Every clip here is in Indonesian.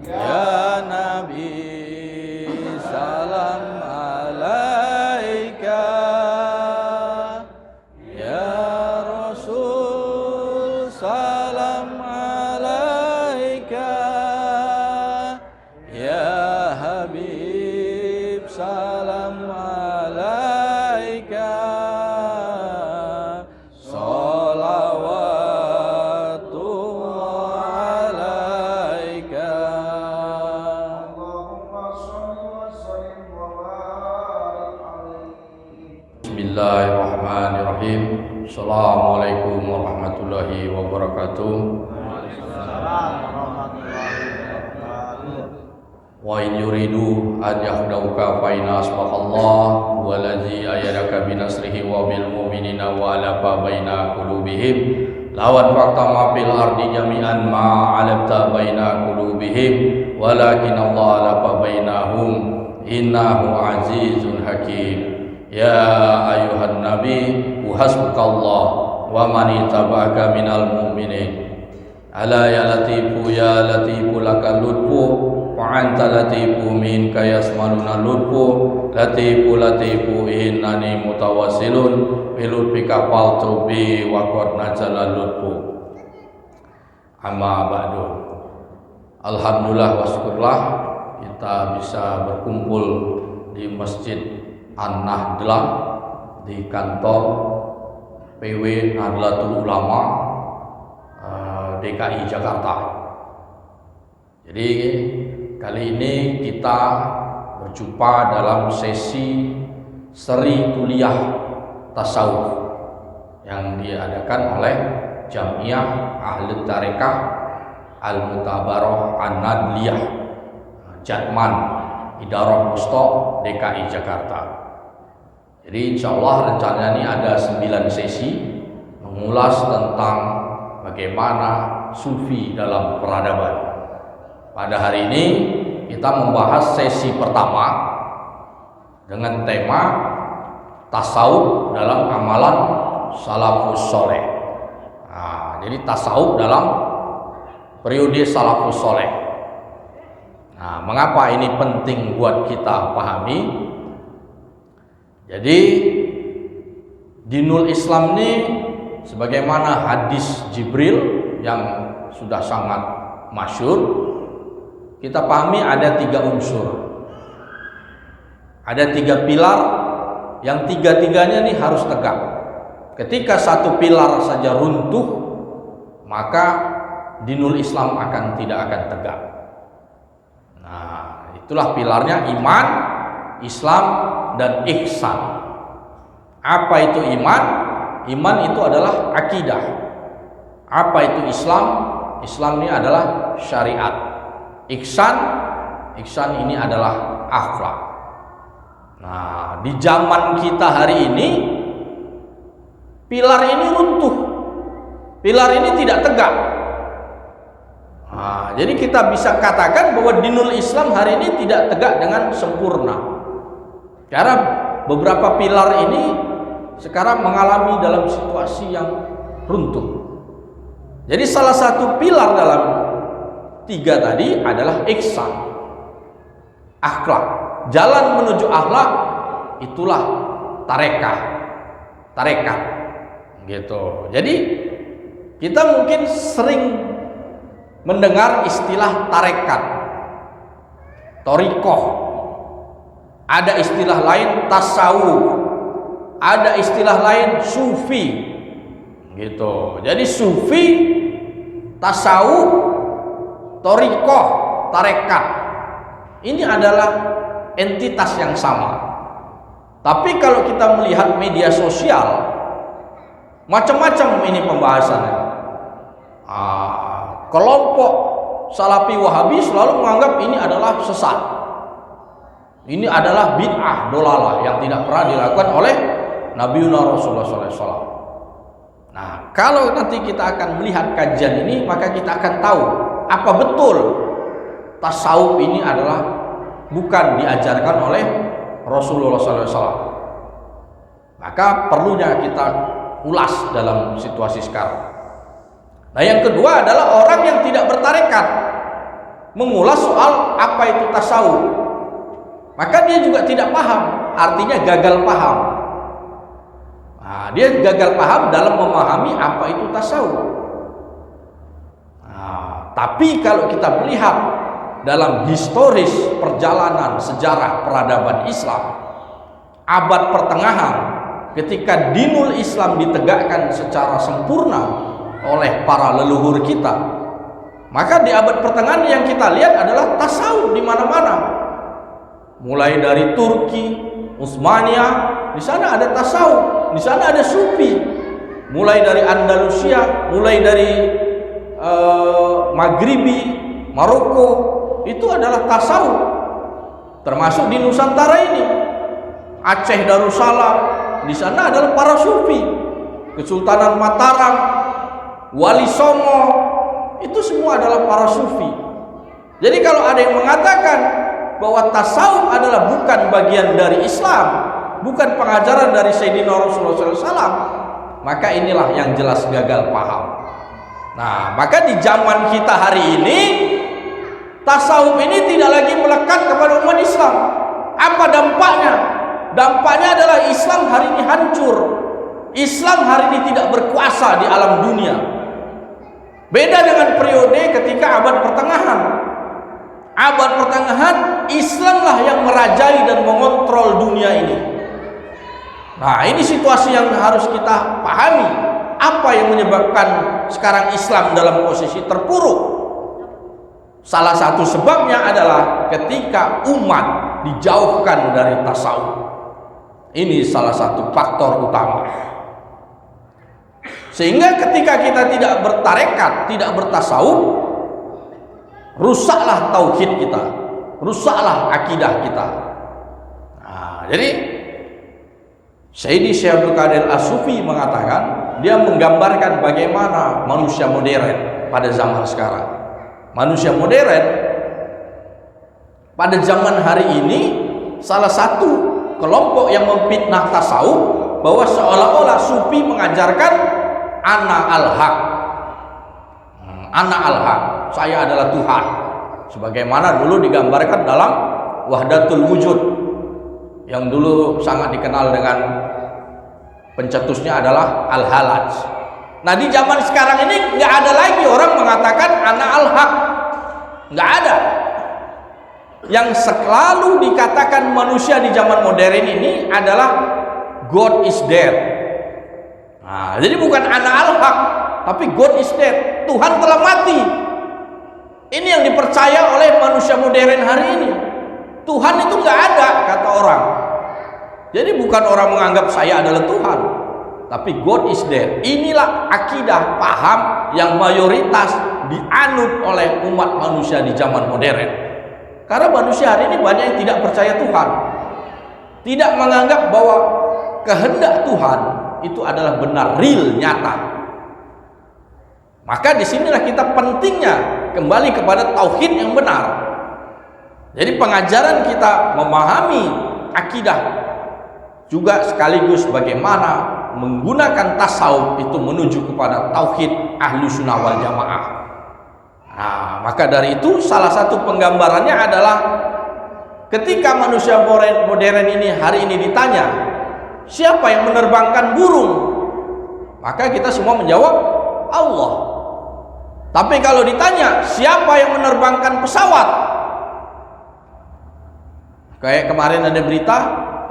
Ya Nabi salam alaika, Ya Rasul salam alaika, Ya Habib salam alaika, salawatullah alaika. Bismillahirrahmanirrahim. Assalamualaikum warahmatullahi wabarakatuh. Wa in yuridu an yahdauka fa inna asbaqallah waladzi ayyadaka binasrihi wa bil mu'minina wa alafa baina qulubihim lawan fakta ma fil ardi jami'an ma alabta baina qulubihim walakin Allah alafa bainahum innahu azizun hakim. Ya ayuhan nabi hasbukallah wa man ittaba'aka minal mu'minin. Ala ya latifu laka lutfu wa anta latifu minka yasmaluna lutfu latifu innani mutawassilun bilutfika faltubi wa qad najala lutfu. Amma ba'du. Alhamdulillah wa syukurlah kita bisa berkumpul di Masjid An-Nahdlah di kantor PW Nahdlatul Ulama DKI Jakarta. Jadi kali ini kita berjumpa dalam sesi seri kuliah tasawuf yang diadakan oleh Jamiah Ahli Tarekah Al-Mutabarah An-Nadliyah Jatman Idarah Wusta DKI Jakarta. Jadi insya Allah rencananya ini ada 9 sesi mengulas tentang bagaimana sufi dalam peradaban. Pada hari ini kita membahas sesi pertama dengan tema tasawuf dalam amalan salafus soleh. Nah, jadi tasawuf dalam periode salafus soleh. Nah, mengapa ini penting buat kita pahami? Jadi dinul Islam ini sebagaimana hadis Jibril yang sudah sangat masyhur, kita pahami ada 3 unsur. Ada 3 pilar yang tiga-tiganya ini harus tegak. Ketika satu pilar saja runtuh, maka dinul Islam tidak akan tegak. Nah, itulah pilarnya iman, Islam, dan ihsan. Apa itu iman? Iman itu adalah akidah. Apa itu Islam? Islam ini adalah syariat. Ihsan ini adalah akhlak. Nah, di zaman kita hari ini pilar ini runtuh. Pilar ini tidak tegak. Nah, jadi kita bisa katakan bahwa dinul Islam hari ini tidak tegak dengan sempurna. Karena beberapa pilar ini sekarang mengalami dalam situasi yang runtuh. Jadi salah satu pilar dalam 3 tadi adalah ihsan, akhlak. Jalan menuju akhlak itulah tarekat gitu. Jadi kita mungkin sering mendengar istilah tarekat, thariqah. Ada istilah lain tasawuf, ada istilah lain sufi, gitu. Jadi sufi, tasawuf, thariqah, tarekat, ini adalah entitas yang sama. Tapi kalau kita melihat media sosial, macam-macam ini pembahasannya. Kelompok Salafi Wahabi selalu menganggap ini adalah sesat. Ini adalah bid'ah dolalah yang tidak pernah dilakukan oleh Nabiullah Rasulullah SAW. Nah, kalau nanti kita akan melihat kajian ini, maka kita akan tahu apa betul tasawuf ini adalah bukan diajarkan oleh Rasulullah SAW. Maka perlunya kita ulas dalam situasi sekarang. Nah, yang kedua adalah orang yang tidak bertarekat. mengulas soal apa itu tasawuf. Maka dia juga tidak paham, artinya gagal paham. Nah, dia gagal paham dalam memahami apa itu tasawuf. Nah, tapi kalau kita melihat dalam historis perjalanan sejarah peradaban Islam, abad pertengahan, ketika dinul Islam ditegakkan secara sempurna oleh para leluhur kita, maka di abad pertengahan yang kita lihat adalah tasawuf di mana-mana. Mulai dari Turki, Utsmania, di sana ada tasawuf, di sana ada sufi. Mulai dari Andalusia, mulai dari Maghribi, Maroko, itu adalah tasawuf. Termasuk di Nusantara ini, Aceh Darussalam, di sana adalah para sufi. Kesultanan Mataram, Wali Songo, itu semua adalah para sufi. Jadi kalau ada yang mengatakan bahwa tasawuf adalah bukan bagian dari Islam, bukan pengajaran dari Sayyidina Rasulullah SAW, maka inilah yang jelas gagal paham. Nah, maka di zaman kita hari ini, tasawuf ini tidak lagi melekat kepada umat Islam. Apa dampaknya? Dampaknya adalah Islam hari ini hancur. Islam hari ini tidak berkuasa di alam dunia. Beda dengan periode ketika abad pertengahan. Abad pertengahan, Islamlah yang merajai dan mengontrol dunia ini. Nah, ini situasi yang harus kita pahami. Apa yang menyebabkan sekarang Islam dalam posisi terpuruk? Salah satu sebabnya adalah ketika umat dijauhkan dari tasawuf. Ini salah satu faktor utama. Sehingga ketika kita tidak bertarekat, tidak bertasawuf, rusaklah tauhid kita, rusaklah akidah kita. Nah, jadi Sayyidi Syekh Abdul Qadir As-Sufi mengatakan, dia menggambarkan bagaimana manusia modern pada zaman sekarang. Manusia modern pada zaman hari ini, salah satu kelompok yang memfitnah tasawuf bahwa seolah-olah sufi mengajarkan ana al-haq. Ana al-haq, saya adalah Tuhan. Sebagaimana dulu digambarkan dalam Wahdatul Wujud, yang dulu sangat dikenal dengan pencetusnya adalah Al-Halaj. Nah, di zaman sekarang ini nggak ada lagi orang mengatakan ana al-haq. Nggak ada. Yang selalu dikatakan manusia di zaman modern ini adalah God is dead. Nah, jadi bukan ana al-haq, tapi God is dead. Tuhan telah mati. Ini yang dipercaya oleh manusia modern hari ini. Tuhan itu nggak ada, kata orang. Jadi bukan orang menganggap saya adalah Tuhan, tapi God is dead. Inilah akidah paham yang mayoritas dianut oleh umat manusia di zaman modern. Karena manusia hari ini banyak yang tidak percaya Tuhan, tidak menganggap bahwa kehendak Tuhan itu adalah benar, real, nyata. Maka disinilah kita pentingnya kembali kepada tauhid yang benar. Jadi pengajaran kita memahami akidah juga sekaligus bagaimana menggunakan tasawuf itu menuju kepada tauhid ahlu sunnah wal jamaah. Nah, maka dari itu salah satu penggambarannya adalah ketika manusia modern ini hari ini ditanya, siapa yang menerbangkan burung? Maka kita semua menjawab Allah. Tapi kalau ditanya siapa yang menerbangkan pesawat, kayak kemarin ada berita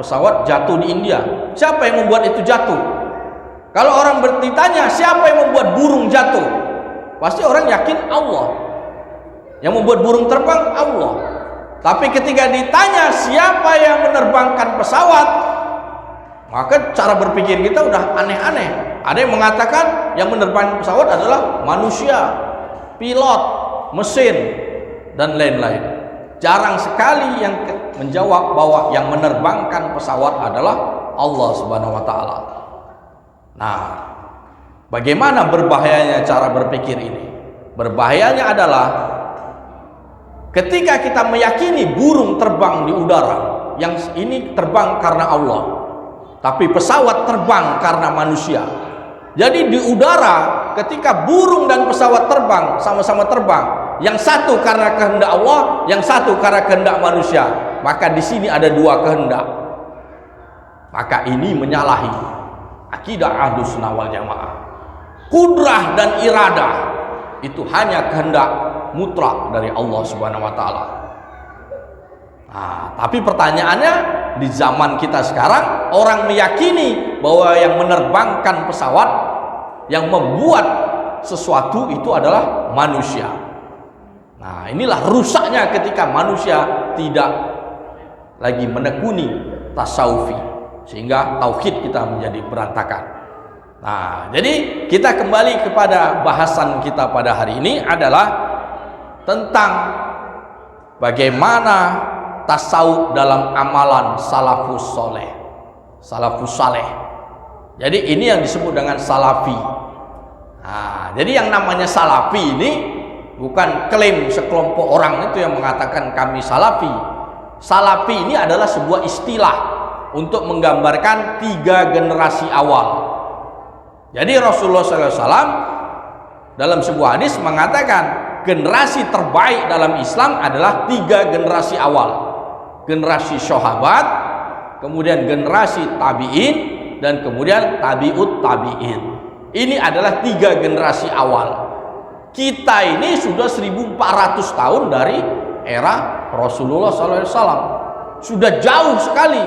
pesawat jatuh di India, siapa yang membuat itu jatuh? Kalau orang ditanya siapa yang membuat burung jatuh, pasti orang yakin Allah. Yang membuat burung terbang Allah. Tapi ketika ditanya siapa yang menerbangkan pesawat, maka cara berpikir kita udah aneh-aneh. Ada yang mengatakan yang menerbangkan pesawat adalah manusia, pilot, mesin, dan lain-lain. Jarang sekali yang menjawab bahwa yang menerbangkan pesawat adalah Allah Subhanahu wa taala. Nah, bagaimana berbahayanya cara berpikir ini? Berbahayanya adalah ketika kita meyakini burung terbang di udara, yang ini terbang karena Allah, tapi pesawat terbang karena manusia. Jadi di udara ketika burung dan pesawat terbang sama-sama terbang, yang satu karena kehendak Allah, yang satu karena kehendak manusia, maka di sini ada dua kehendak. Maka ini menyalahi akidah Ahlus Sunnah wal Jamaah. Kudrah dan iradah itu hanya kehendak mutlak dari Allah Subhanahu wa taala. Nah, tapi pertanyaannya, di zaman kita sekarang orang meyakini bahwa yang menerbangkan pesawat, yang membuat sesuatu itu adalah manusia. Nah, inilah rusaknya ketika manusia tidak lagi menekuni tasawufi, sehingga tauhid kita menjadi berantakan. Nah, jadi kita kembali kepada bahasan kita pada hari ini adalah tentang bagaimana tasawuf dalam amalan salafus soleh, salafus saleh. Jadi ini yang disebut dengan salafi. Nah, jadi yang namanya salafi ini bukan klaim sekelompok orang itu yang mengatakan kami salafi. Salafi ini adalah sebuah istilah untuk menggambarkan 3 generasi awal. Jadi Rasulullah SAW dalam sebuah hadis mengatakan generasi terbaik dalam Islam adalah 3 generasi awal. Generasi sahabat, kemudian generasi tabi'in, dan kemudian tabi'ut tabi'in. Ini adalah 3 generasi awal. Kita ini sudah 1400 tahun dari era Rasulullah SAW. Sudah jauh sekali.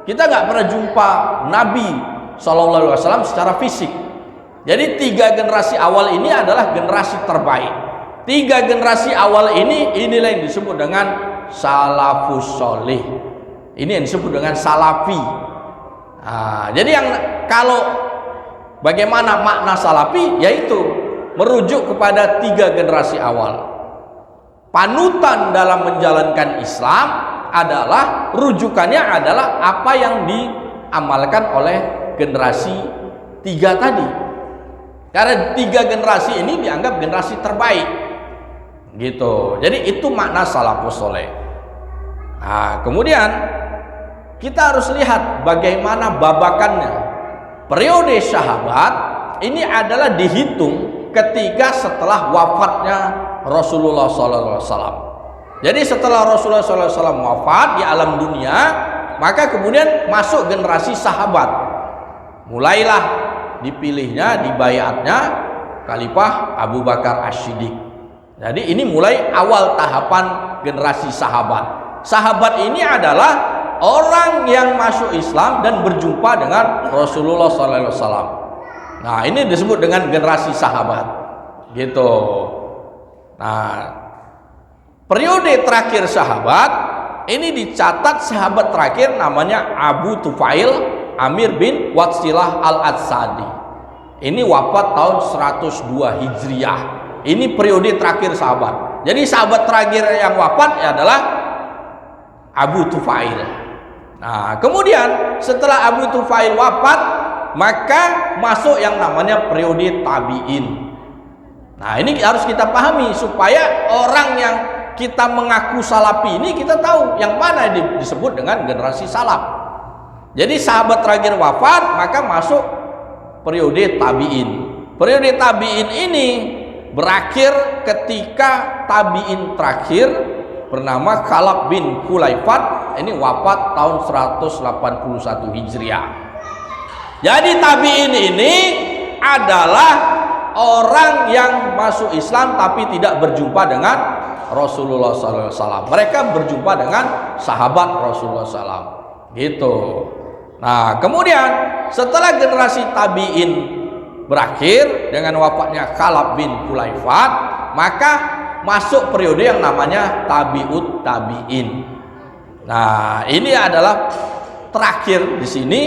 Kita nggak pernah jumpa Nabi SAW secara fisik. Jadi 3 generasi awal ini adalah generasi terbaik. 3 generasi awal ini, inilah yang disebut dengan salafus soleh. Ini yang disebut dengan salafi. Nah, jadi yang kalau bagaimana makna salafi, yaitu merujuk kepada 3 generasi awal. Panutan dalam menjalankan Islam adalah, rujukannya adalah apa yang diamalkan oleh generasi 3 tadi. Karena 3 generasi ini dianggap generasi terbaik. Gitu. Jadi itu makna salafus soleh. Nah, kemudian kita harus lihat bagaimana babakannya. Periode sahabat ini adalah dihitung ketika setelah wafatnya Rasulullah SAW. Jadi setelah Rasulullah SAW wafat di alam dunia, maka kemudian masuk generasi sahabat. Mulailah dipilihnya, dibayatnya Khalifah Abu Bakar As-Siddiq. Jadi ini mulai awal tahapan generasi sahabat. Sahabat ini adalah orang yang masuk Islam dan berjumpa dengan Rasulullah SAW. Nah, ini disebut dengan generasi sahabat. Gitu. Nah, periode terakhir sahabat ini dicatat sahabat terakhir namanya Abu Tufail Amir bin Watsilah Al-Adsadi. Ini wafat tahun 102 Hijriah. Ini periode terakhir sahabat. Jadi sahabat terakhir yang wafat adalah Abu Tufail. Nah, kemudian setelah Abu Tufail wafat, maka masuk yang namanya periode tabi'in. Nah, ini harus kita pahami supaya orang yang kita mengaku salafi ini kita tahu yang mana disebut dengan generasi salaf. Jadi sahabat terakhir wafat, maka masuk periode tabi'in. Periode tabi'in ini berakhir ketika tabi'in terakhir bernama Khalaf bin Khulaifat, ini wafat tahun 181 Hijriah. Jadi tabi'in ini adalah orang yang masuk Islam tapi tidak berjumpa dengan Rasulullah SAW. Mereka berjumpa dengan sahabat Rasulullah SAW. Gitu. Nah, kemudian setelah generasi tabi'in berakhir dengan wafatnya Khalaf bin Khulaifat, maka masuk periode yang namanya tabi'ut tabi'in. Nah, ini adalah terakhir di sini.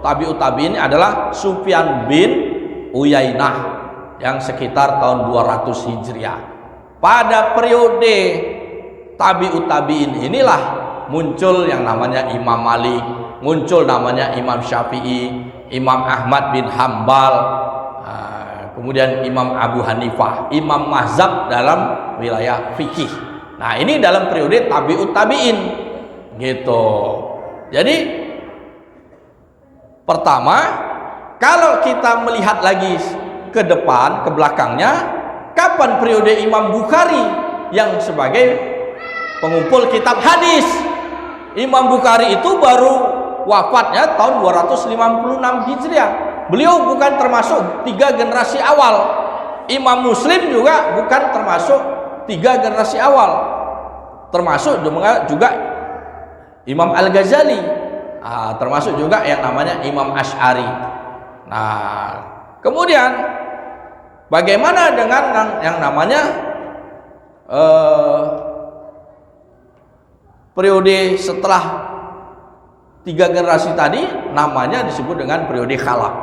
Tabi'ut tabi'in adalah Sufyan bin Uyainah yang sekitar tahun 200 Hijriah. Pada periode tabi'ut tabi'in inilah muncul yang namanya Imam Malik, muncul namanya Imam Syafi'i, Imam Ahmad bin Hambal, kemudian Imam Abu Hanifah, imam mazhab dalam wilayah fikih. Nah, ini dalam periode tabi'ut tabi'in. Gitu. Jadi pertama, kalau kita melihat lagi ke depan, ke belakangnya, kapan periode Imam Bukhari yang sebagai pengumpul kitab hadis? Imam Bukhari itu baru wafatnya tahun 256 Hijriah. Beliau bukan termasuk 3 generasi awal. Imam Muslim juga bukan termasuk 3 generasi awal. Termasuk juga Imam Al-Ghazali, termasuk juga yang namanya Imam Asy'ari. Nah, kemudian bagaimana dengan yang namanya periode setelah 3 generasi tadi, namanya disebut dengan periode khalaf.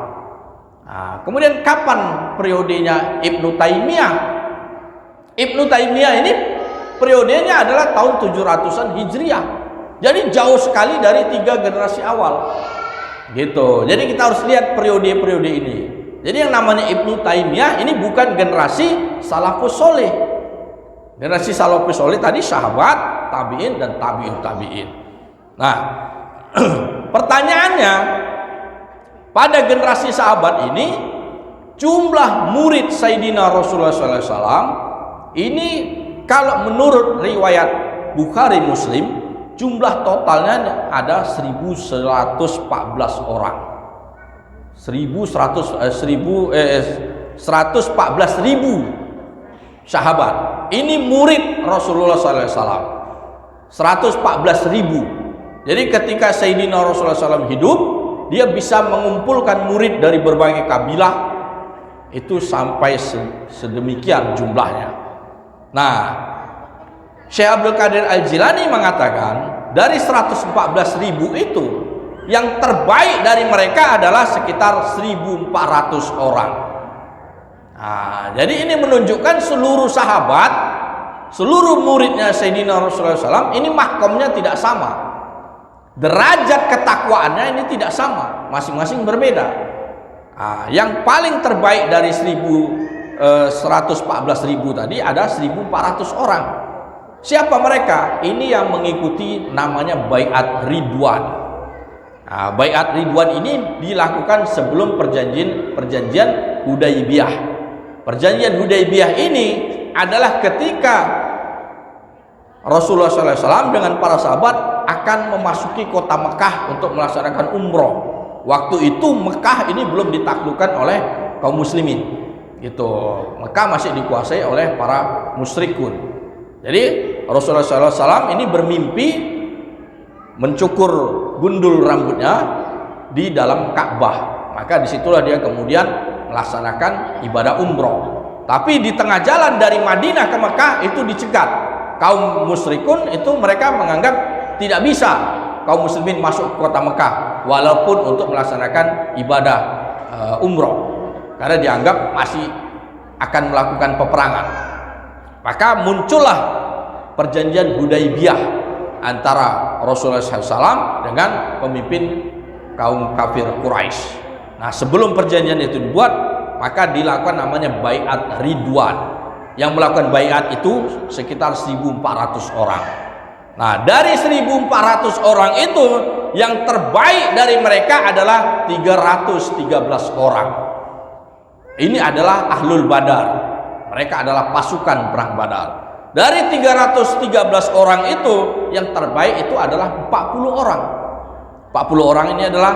Nah, kemudian kapan periodenya Ibnu Taimiyah? Ibnu Taimiyah ini periodenya adalah tahun 700-an Hijriah. Jadi jauh sekali dari 3 generasi awal. Gitu. Jadi kita harus lihat periode-periode ini. Jadi yang namanya Ibnu Taimiyah ini bukan generasi salafus soleh. Generasi salafus soleh tadi sahabat, tabi'in dan tabi'ut tabi'in. Nah, pertanyaannya, pada generasi sahabat ini jumlah murid Sayyidina Rasulullah SAW ini kalau menurut riwayat Bukhari Muslim jumlah totalnya ada 1114 orang. 114.000 sahabat. Ini murid Rasulullah SAW. 114.000. Jadi ketika Sayyidina Rasulullah SAW hidup, dia bisa mengumpulkan murid dari berbagai kabilah itu sampai sedemikian jumlahnya. Nah, Syekh Abdul Qadir Al-Jilani mengatakan dari 114.000 itu yang terbaik dari mereka adalah sekitar 1.400 orang. Nah, jadi ini menunjukkan seluruh sahabat, seluruh muridnya Sayyidina Rasulullah SAW ini mahkomnya tidak sama. Derajat ketakwaannya ini tidak sama, masing-masing berbeda. Nah, yang paling terbaik dari 114.000 tadi ada 1.400 orang. Siapa mereka? Ini yang mengikuti namanya Baiat Ridwan. Nah, Baiat Ridwan ini dilakukan sebelum perjanjian Hudaybiyah. Perjanjian Hudaybiyah ini adalah ketika Rasulullah SAW dengan para sahabat akan memasuki kota Mekah untuk melaksanakan umroh. Waktu itu Mekah ini belum ditaklukkan oleh kaum muslimin. Gitu. Mekah masih dikuasai oleh para musyrikun. Jadi Rasulullah SAW ini bermimpi mencukur gundul rambutnya di dalam Ka'bah. Maka disitulah dia kemudian melaksanakan ibadah umroh. Tapi di tengah jalan dari Madinah ke Mekah itu dicegat. Kaum musyrikun itu mereka menganggap tidak bisa kaum muslimin masuk ke kota Mekah walaupun untuk melaksanakan ibadah umroh, karena dianggap masih akan melakukan peperangan. Maka muncullah perjanjian Hudaybiyah antara Rasulullah SAW dengan pemimpin kaum kafir Quraisy. Nah, sebelum perjanjian itu dibuat, maka dilakukan namanya Baiat Ridwan. Yang melakukan baiat itu sekitar 1.400 orang. Nah, dari 1.400 orang itu yang terbaik dari mereka adalah 313 orang. Ini adalah Ahlul Badar. Mereka adalah pasukan perang Badar. Dari 313 orang itu yang terbaik itu adalah 40 orang. 40 orang ini adalah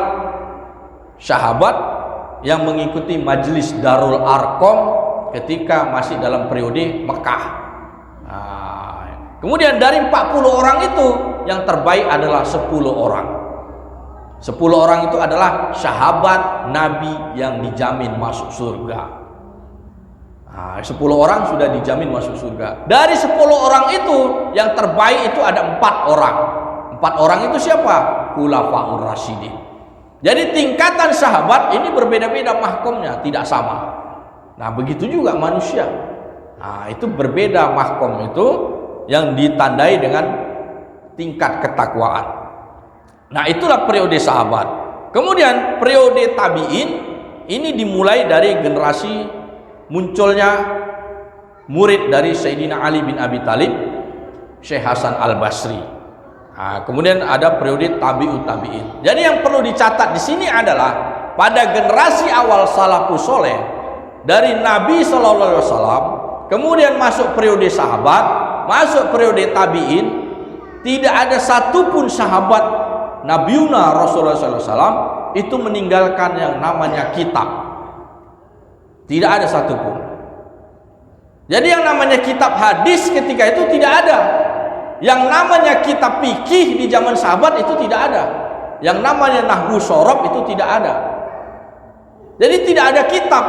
sahabat yang mengikuti majelis Darul Arqam ketika masih dalam periode Mekah. Nah, kemudian dari 40 orang itu yang terbaik adalah 10 orang. 10 orang itu adalah sahabat Nabi yang dijamin masuk surga. Nah, 10 orang sudah dijamin masuk surga. Dari 10 orang itu yang terbaik itu ada 4 orang. 4 orang itu siapa? Khulafaur Rasyidin. Jadi tingkatan sahabat ini berbeda-beda mahkomnya, tidak sama. Nah, begitu juga manusia. Nah, itu berbeda mahkom itu yang ditandai dengan tingkat ketakwaan. Nah, itulah periode sahabat. Kemudian periode tabi'in ini dimulai dari generasi munculnya murid dari Sayyidina Ali bin Abi Thalib, Syekh Hasan Al-Basri. Nah, kemudian ada periode tabi'ut tabi'in. Jadi yang perlu dicatat di sini adalah pada generasi awal salafus soleh dari Nabi Shallallahu Alaihi Wasallam, kemudian masuk periode sahabat, masuk periode tabiin, tidak ada satupun sahabat Nabiuna Rasulullah SAW itu meninggalkan yang namanya kitab. Tidak ada satupun. Jadi yang namanya kitab hadis ketika itu tidak ada. Yang namanya kitab fikih di zaman sahabat itu tidak ada. Yang namanya nahwu syarab itu tidak ada. Jadi tidak ada kitab.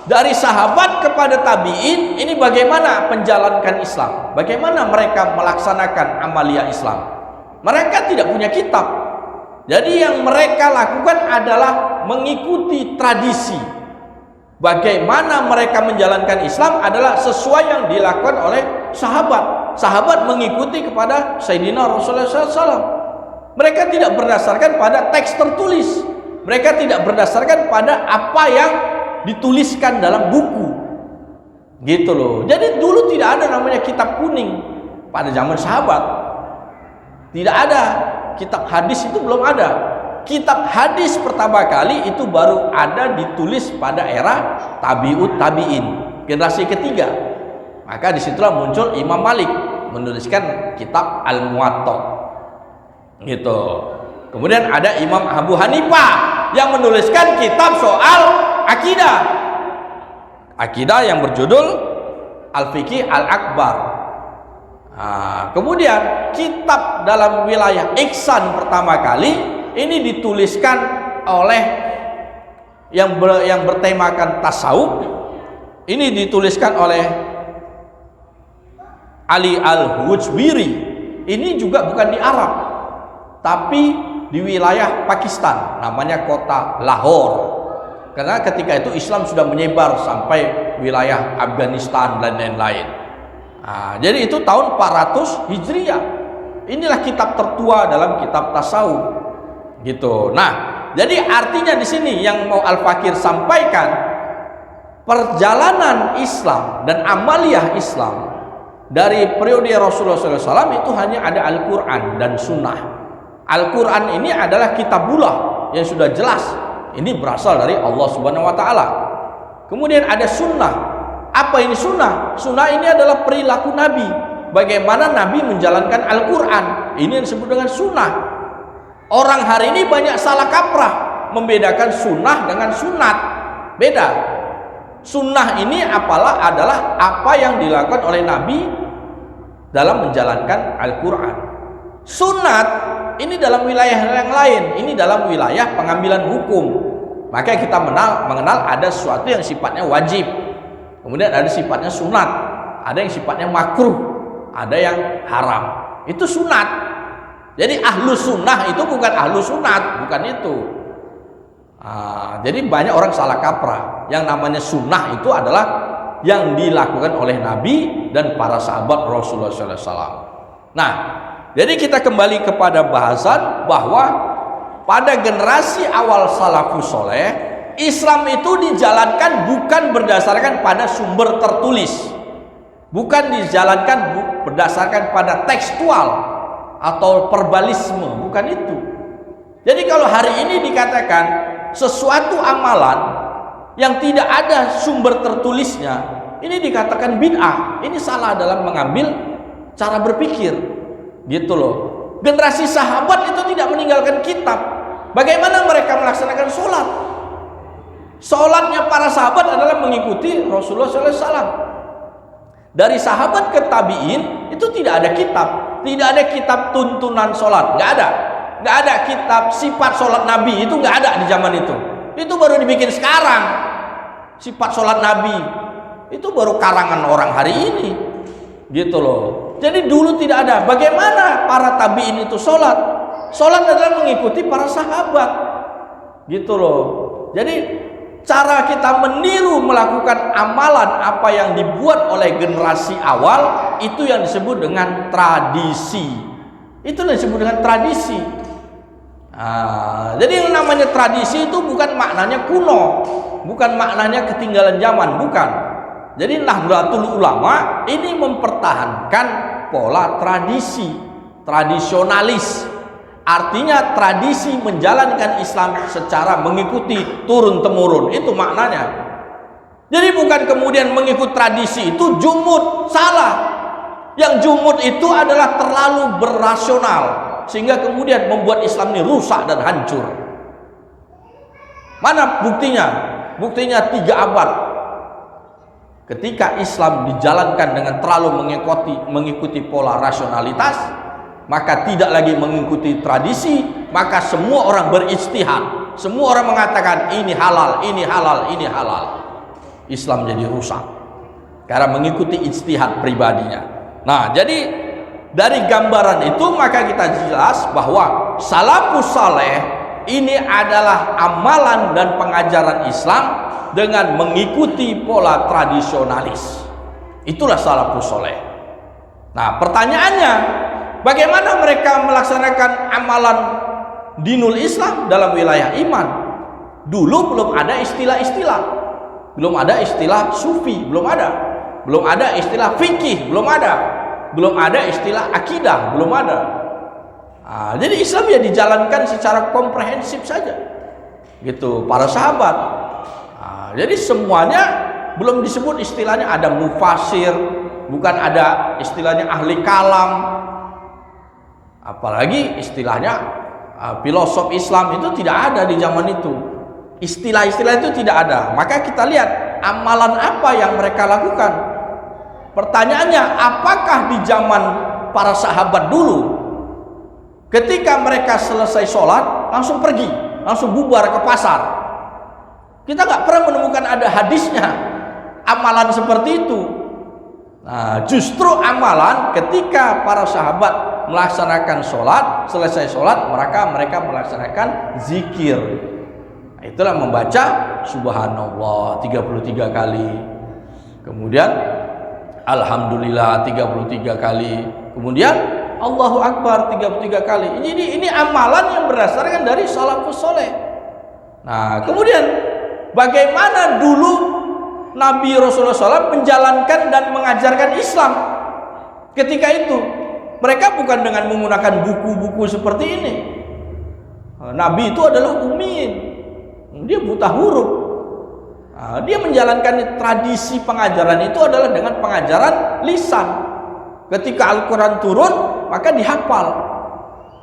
Dari sahabat kepada tabi'in, ini bagaimana menjalankan Islam, bagaimana mereka melaksanakan amalia Islam. Mereka tidak punya kitab. Jadi yang mereka lakukan adalah mengikuti tradisi. Bagaimana mereka menjalankan Islam adalah sesuai yang dilakukan oleh sahabat. Sahabat mengikuti kepada Sayyidina Rasulullah SAW. Mereka tidak berdasarkan pada teks tertulis. Mereka tidak berdasarkan pada apa yang dituliskan dalam buku, gitu loh. Jadi dulu tidak ada namanya kitab kuning pada zaman sahabat, tidak ada kitab hadis, itu belum ada. Kitab hadis pertama kali itu baru ada ditulis pada era tabiut tabiin, generasi ketiga. Maka disitulah muncul Imam Malik menuliskan kitab Al-Muwatta, gitu. Kemudian ada Imam Abu Hanifah yang menuliskan kitab soal akidah yang berjudul Al-Fiqih Al-Akbar. Kemudian kitab dalam wilayah Ihsan pertama kali ini dituliskan oleh yang bertemakan tasawuf. Ini dituliskan oleh Ali Al-Hujwiri. Ini juga bukan di Arab, tapi di wilayah Pakistan, namanya kota Lahore. Karena ketika itu Islam sudah menyebar sampai wilayah Afghanistan dan lain-lain. Jadi itu tahun 400 Hijriah. Inilah kitab tertua dalam kitab tasawuf, gitu. Nah, jadi artinya di sini yang mau Al-Fakir sampaikan, perjalanan Islam dan amaliyah Islam dari periode Rasulullah SAW itu hanya ada Al-Quran dan Sunnah. Al-Quran ini adalah kitabullah yang sudah jelas. Ini berasal dari Allah Subhanahu wa Ta'ala. Kemudian ada sunnah. Apa ini sunnah? Sunnah ini adalah perilaku Nabi. Bagaimana Nabi menjalankan Al-Quran. Ini yang disebut dengan sunnah. Orang hari ini banyak salah kaprah membedakan sunnah dengan sunat. Beda. Sunnah ini adalah apa yang dilakukan oleh Nabi dalam menjalankan Al-Quran. Sunat ini dalam wilayah yang lain, ini dalam wilayah pengambilan hukum. Maka kita mengenal ada sesuatu yang sifatnya wajib, kemudian ada sifatnya sunat, ada yang sifatnya makruh, ada yang haram. Itu sunat. Jadi ahlu sunnah itu bukan ahlu sunat, bukan itu. Jadi banyak orang salah kaprah. Yang namanya sunnah itu adalah yang dilakukan oleh Nabi dan para sahabat Rasulullah SAW. Nah, jadi kita kembali kepada bahasan bahwa pada generasi awal salafus soleh, Islam itu dijalankan bukan berdasarkan pada sumber tertulis, bukan dijalankan berdasarkan pada tekstual atau verbalisme, bukan itu. Jadi kalau hari ini dikatakan sesuatu amalan yang tidak ada sumber tertulisnya, ini dikatakan bid'ah. Ini salah dalam mengambil cara berpikir. Gitu loh. Generasi sahabat itu tidak meninggalkan kitab. Bagaimana mereka melaksanakan sholat? Sholatnya para sahabat adalah mengikuti Rasulullah SAW. Dari sahabat ke tabiin itu tidak ada kitab. Tidak ada kitab tuntunan sholat. Nggak ada. Nggak ada kitab sifat sholat Nabi. Itu nggak ada di zaman itu. Itu baru dibikin sekarang. Sifat sholat Nabi itu baru karangan orang hari ini. Gitu loh. Jadi dulu tidak ada. Bagaimana para tabiin itu sholat? Sholat adalah mengikuti para sahabat, gitu loh. Jadi cara kita meniru melakukan amalan apa yang dibuat oleh generasi awal itu yang disebut dengan tradisi. Itu yang disebut dengan tradisi. Jadi yang namanya tradisi itu bukan maknanya kuno, bukan maknanya ketinggalan zaman, bukan. Jadi Nahdlatul Ulama ini mempertahankan pola tradisi, tradisionalis. Artinya tradisi menjalankan Islam secara mengikuti turun-temurun, itu maknanya. Jadi bukan kemudian mengikut tradisi itu jumud, salah. Yang jumud itu adalah terlalu berasional, sehingga kemudian membuat Islam ini rusak dan hancur. Mana buktinya? Buktinya 3 abad. Ketika Islam dijalankan dengan terlalu mengikuti pola rasionalitas, maka tidak lagi mengikuti tradisi, maka semua orang berijtihad. Semua orang mengatakan ini halal, ini halal, ini halal. Islam jadi rusak karena mengikuti ijtihad pribadinya. Nah, jadi dari gambaran itu maka kita jelas bahwa salafus saleh ini adalah amalan dan pengajaran Islam dengan mengikuti pola tradisionalis. Itulah salafus saleh. Nah, pertanyaannya, bagaimana mereka melaksanakan amalan dinul Islam dalam wilayah iman? Dulu belum ada istilah-istilah, belum ada istilah sufi, belum ada istilah fikih, belum ada istilah akidah, belum ada. Nah, jadi Islam ya dijalankan secara komprehensif saja, gitu para sahabat. Nah, jadi semuanya belum disebut istilahnya ada mufasir, bukan ada istilahnya ahli kalam, apalagi istilahnya filosof Islam itu tidak ada di zaman itu. Istilah-istilah itu tidak ada. Maka kita lihat amalan apa yang mereka lakukan. Pertanyaannya, apakah di zaman para sahabat dulu ketika mereka selesai sholat langsung pergi, langsung bubar ke pasar? Kita nggak pernah menemukan ada hadisnya amalan seperti itu. Nah, justru amalan ketika para sahabat melaksanakan sholat, selesai sholat mereka melaksanakan zikir. Nah, itulah membaca subhanallah 33 kali, kemudian alhamdulillah 33 kali, kemudian Allahu Akbar 33 kali. Jadi ini amalan yang berdasarkan dari salafus saleh. Nah, kemudian bagaimana dulu Nabi Rasulullah SAW menjalankan dan mengajarkan Islam ketika itu? Mereka bukan dengan menggunakan buku-buku seperti ini. Nabi itu adalah ummiin, dia buta huruf. Nah, dia menjalankan tradisi pengajaran itu adalah dengan pengajaran lisan. Ketika Al-Quran turun, maka dihafal.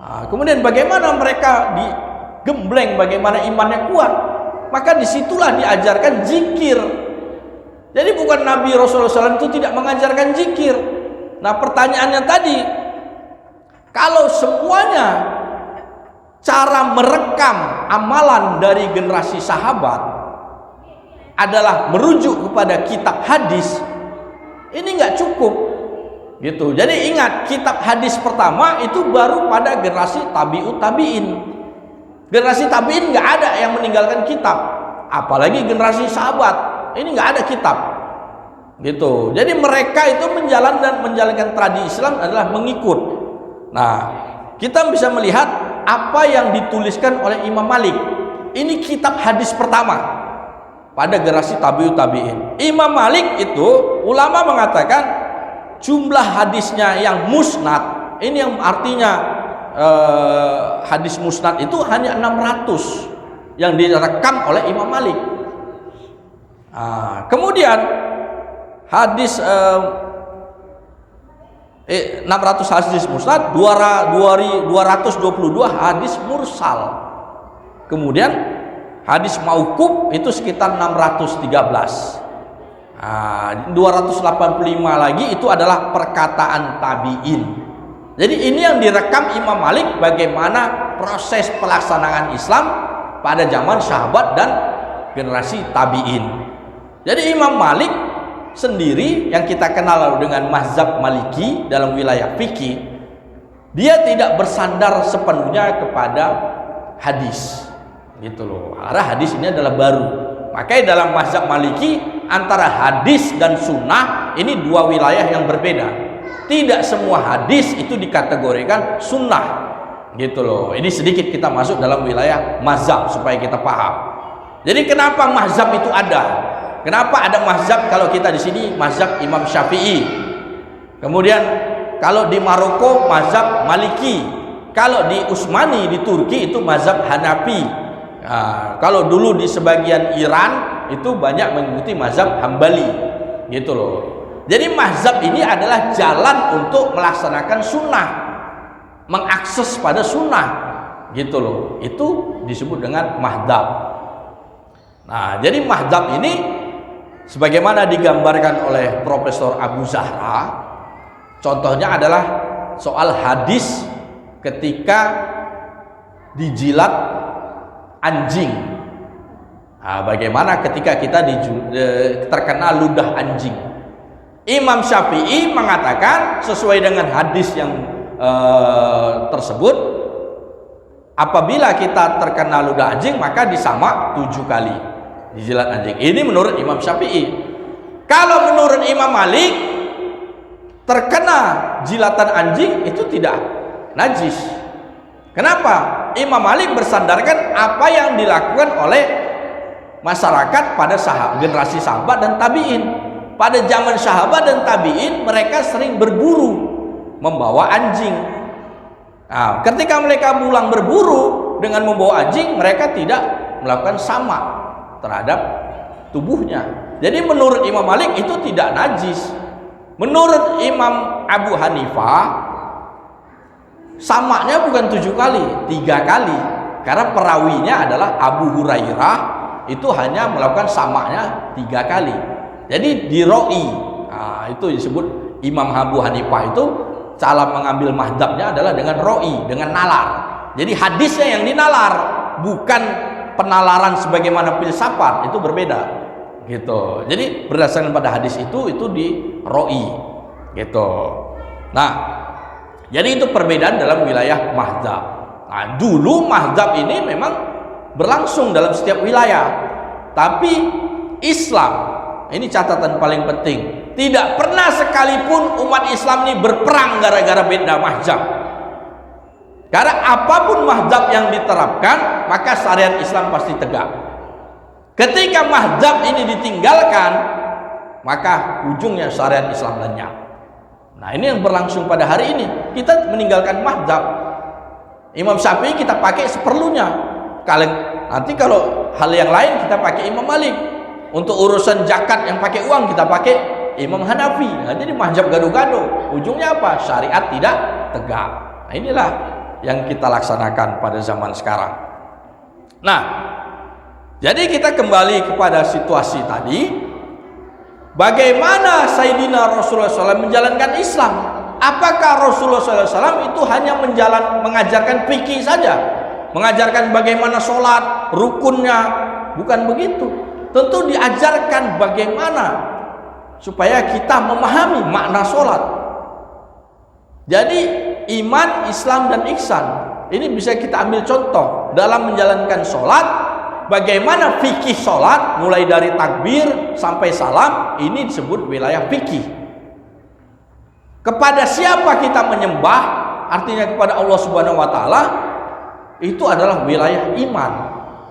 Nah, kemudian bagaimana mereka digembleng, bagaimana imannya kuat, maka disitulah diajarkan zikir. Jadi bukan Nabi Rasulullah SAW itu tidak mengajarkan zikir. Nah, pertanyaannya tadi, kalau semuanya cara merekam amalan dari generasi sahabat adalah merujuk kepada kitab hadis, ini nggak cukup, gitu. Jadi ingat, kitab hadis pertama itu baru pada generasi tabi'ut tabi'in. Generasi tabi'in nggak ada yang meninggalkan kitab, apalagi generasi sahabat. Ini nggak ada kitab, gitu. Jadi mereka itu menjalankan tradisi Islam adalah mengikut. Nah, kita bisa melihat apa yang dituliskan oleh Imam Malik. Ini kitab hadis pertama pada generasi tabi'ut tabi'in. Imam Malik itu ulama mengatakan jumlah hadisnya yang musnad, ini yang artinya hadis musnad itu hanya 600 yang direkam oleh Imam Malik. Nah, kemudian hadis 600 hadis musnad, 222 hadis mursal. Kemudian hadis mauquf itu sekitar 613. Nah, 285 lagi itu adalah perkataan tabi'in. Jadi ini yang direkam Imam Malik bagaimana proses pelaksanaan Islam pada zaman sahabat dan generasi tabi'in. Jadi Imam Malik sendiri yang kita kenal dengan mazhab Maliki dalam wilayah fikih, dia tidak bersandar sepenuhnya kepada hadis, gitu loh. Karena hadis ini adalah baru. Makanya dalam mazhab Maliki antara hadis dan sunnah ini dua wilayah yang berbeda. Tidak semua hadis itu dikategorikan sunnah, gitu loh. Ini sedikit kita masuk dalam wilayah mazhab supaya kita paham. Jadi kenapa mazhab itu ada? Kenapa ada mazhab? Kalau kita di sini mazhab Imam Syafi'i, kemudian kalau di Maroko mazhab Maliki, Kalau di Utsmani di Turki itu mazhab Hanafi. Nah, kalau dulu di sebagian Iran itu banyak mengikuti mazhab Hambali, gitu loh. Jadi mazhab ini adalah jalan untuk melaksanakan sunnah, mengakses pada sunnah, gitu loh. Itu disebut dengan mazhab. Nah, jadi mazhab ini sebagaimana digambarkan oleh Profesor Abu Zahra, contohnya adalah soal hadis ketika dijilat anjing. Nah, bagaimana ketika kita terkena ludah anjing? Imam Syafi'i mengatakan sesuai dengan hadis yang tersebut, apabila kita terkena ludah anjing maka disamak 7 kali dijilat anjing. Ini menurut Imam Syafi'i. Kalau menurut Imam Malik, terkena jilatan anjing itu tidak najis. Kenapa? Imam Malik bersandarkan apa yang dilakukan oleh masyarakat pada generasi sahabat dan tabi'in. Pada zaman sahabat dan tabi'in, mereka sering berburu membawa anjing. Nah, ketika mereka pulang berburu dengan membawa anjing, mereka tidak melakukan samak terhadap tubuhnya. Jadi menurut Imam Malik itu tidak najis. Menurut Imam Abu Hanifah, samaknya bukan 7 kali, 3 kali. Karena perawinya adalah Abu Hurairah, itu hanya melakukan samaknya 3 kali. Jadi diroi. Nah, itu disebut Imam Abu Hanifah itu cara mengambil mazhabnya adalah dengan roi, dengan nalar. Jadi hadisnya yang dinalar, bukan penalaran sebagaimana filsafat, itu berbeda. Gitu. Jadi berdasarkan pada hadis itu di roi. Gitu. Nah, jadi itu perbedaan dalam wilayah mazhab. Nah, dulu mazhab ini memang berlangsung dalam setiap wilayah. Tapi Islam, ini catatan paling penting, tidak pernah sekalipun umat Islam ini berperang gara-gara beda mazhab. Karena apapun mazhab yang diterapkan, maka syariat Islam pasti tegak. Ketika mazhab ini ditinggalkan, maka ujungnya syariat Islam lenyap. Nah, ini yang berlangsung pada hari ini. Kita meninggalkan mazhab. Imam Syafi'i kita pakai seperlunya. Nanti kalau hal yang lain kita pakai Imam Malik. Untuk urusan zakat yang pakai uang kita pakai Imam Hanafi. Nah, jadi mazhab gado-gado. Ujungnya apa? Syariat tidak tegak. Nah, inilah yang kita laksanakan pada zaman sekarang. Nah, jadi kita kembali kepada situasi tadi. Bagaimana Sayyidina Rasulullah SAW menjalankan Islam? Apakah Rasulullah SAW itu hanya mengajarkan fikih saja? Mengajarkan bagaimana sholat, rukunnya? Bukan begitu. Tentu diajarkan bagaimana supaya kita memahami makna sholat. Jadi iman, Islam, dan ihsan ini bisa kita ambil contoh dalam menjalankan sholat. Bagaimana fikih sholat mulai dari takbir sampai salam, ini disebut wilayah fikih. Kepada siapa kita menyembah, artinya kepada Allah Subhanahu wa Ta'ala, itu adalah wilayah iman.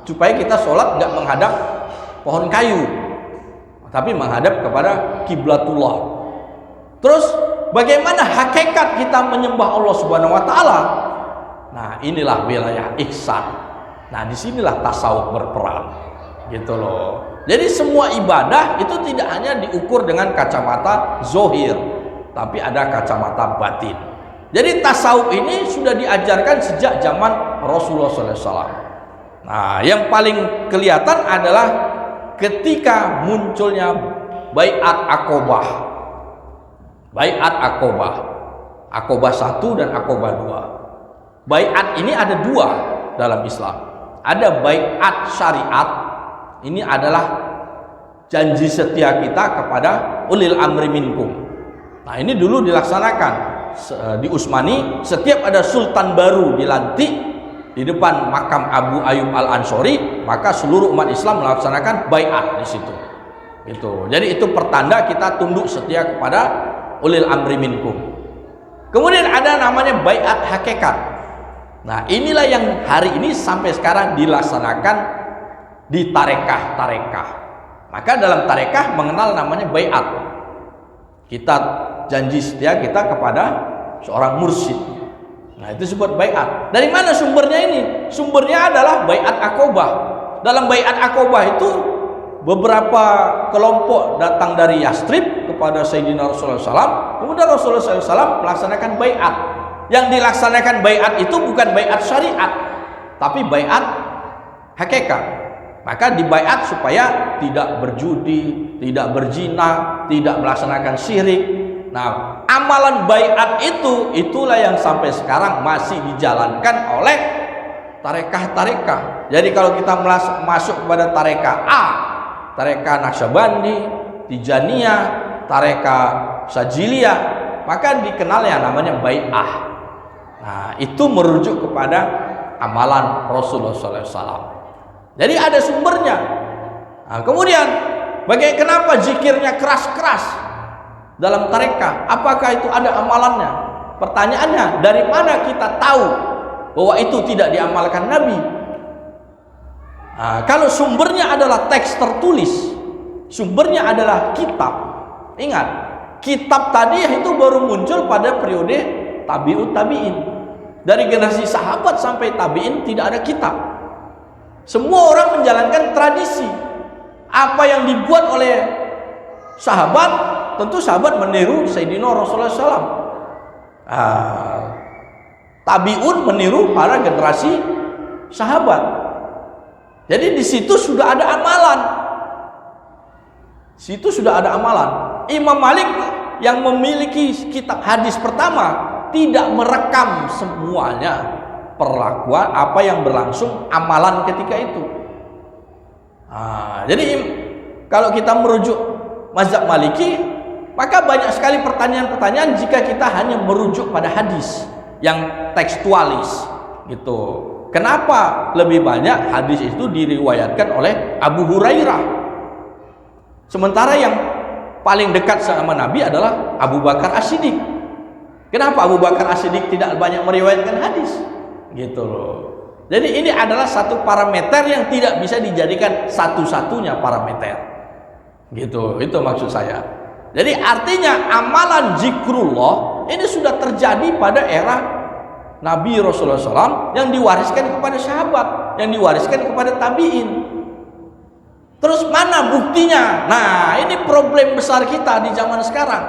Supaya kita sholat nggak menghadap pohon kayu, tapi menghadap kepada kiblatullah. Terus bagaimana hakikat kita menyembah Allah Subhanahu wa Ta'ala? Nah, inilah wilayah ihsan. Nah, disinilah tasawuf berperan, gitu loh. Jadi semua ibadah itu tidak hanya diukur dengan kacamata zohir, tapi ada kacamata batin. Jadi tasawuf ini sudah diajarkan sejak zaman Rasulullah SAW. Nah, yang paling kelihatan adalah ketika munculnya Baiat Aqobah. Baiat Aqobah. Aqobah 1 dan Aqobah 2. Baiat ini ada 2 dalam Islam. Ada baiat syariat. Ini adalah janji setia kita kepada ulil amri minkum. Nah, ini dulu dilaksanakan di Utsmani. Setiap ada sultan baru dilantik di depan makam Abu Ayyub Al-Ansori, maka seluruh umat Islam melaksanakan baiat di situ. Gitu. Jadi itu pertanda kita tunduk setia kepada ulil amri minkum. Kemudian ada namanya baiat hakikat. Nah, inilah yang hari ini sampai sekarang dilaksanakan di tarekah. Maka dalam tarekah mengenal namanya baiat. Kita janji setia kita kepada seorang mursyid. Nah, itu disebut baiat. Dari mana sumbernya ini? Sumbernya adalah baiat Aqobah. Dalam baiat Aqobah itu beberapa kelompok datang dari Yastrib kepada Sayyidina Rasulullah SAW. Kemudian Rasulullah SAW melaksanakan baiat. Yang dilaksanakan baiat itu bukan baiat syariat, tapi baiat hakikat. Maka dibaiat supaya tidak berjudi, tidak berzina, tidak melaksanakan syirik. Nah, amalan baiat itulah yang sampai sekarang masih dijalankan oleh tarekah-tarekah. Jadi kalau kita masuk kepada tarekah A, tarekah Naqsyabandi, Tijaniyah, tarekah Sajiliyah, maka dikenal yang namanya bai'ah. Nah, itu merujuk kepada amalan Rasulullah SAW. Jadi ada sumbernya. Nah, kemudian kenapa zikirnya keras-keras dalam tarekah? Apakah itu ada amalannya? Pertanyaannya, dari mana kita tahu bahwa itu tidak diamalkan Nabi? Nah, kalau sumbernya adalah teks tertulis, sumbernya adalah kitab. Ingat, kitab tadi itu baru muncul pada periode tabi'ut tabi'in. Dari generasi sahabat sampai tabi'in tidak ada kitab. Semua orang menjalankan tradisi. Apa yang dibuat oleh sahabat, tentu sahabat meniru Sayyidina Rasulullah SAW. Tabi'un meniru para generasi sahabat. Jadi di situ sudah ada amalan. Situ sudah ada amalan. Imam Malik yang memiliki kitab hadis pertama tidak merekam semuanya perlakuan apa yang berlangsung amalan ketika itu. Jadi kalau kita merujuk mazhab Maliki, maka banyak sekali pertanyaan-pertanyaan jika kita hanya merujuk pada hadis yang tekstualis gitu. Kenapa lebih banyak hadis itu diriwayatkan oleh Abu Hurairah, sementara yang paling dekat sama Nabi adalah Abu Bakar As-Siddiq? Kenapa Abu Bakar As-Siddiq tidak banyak meriwayatkan hadis? Gitu loh. Jadi ini adalah satu parameter yang tidak bisa dijadikan satu-satunya parameter. Gitu, itu maksud saya. Jadi artinya amalan zikrullah ini sudah terjadi pada era Nabi Rasulullah SAW yang diwariskan kepada sahabat, yang diwariskan kepada tabi'in. Terus mana buktinya? Nah, ini problem besar kita di zaman sekarang.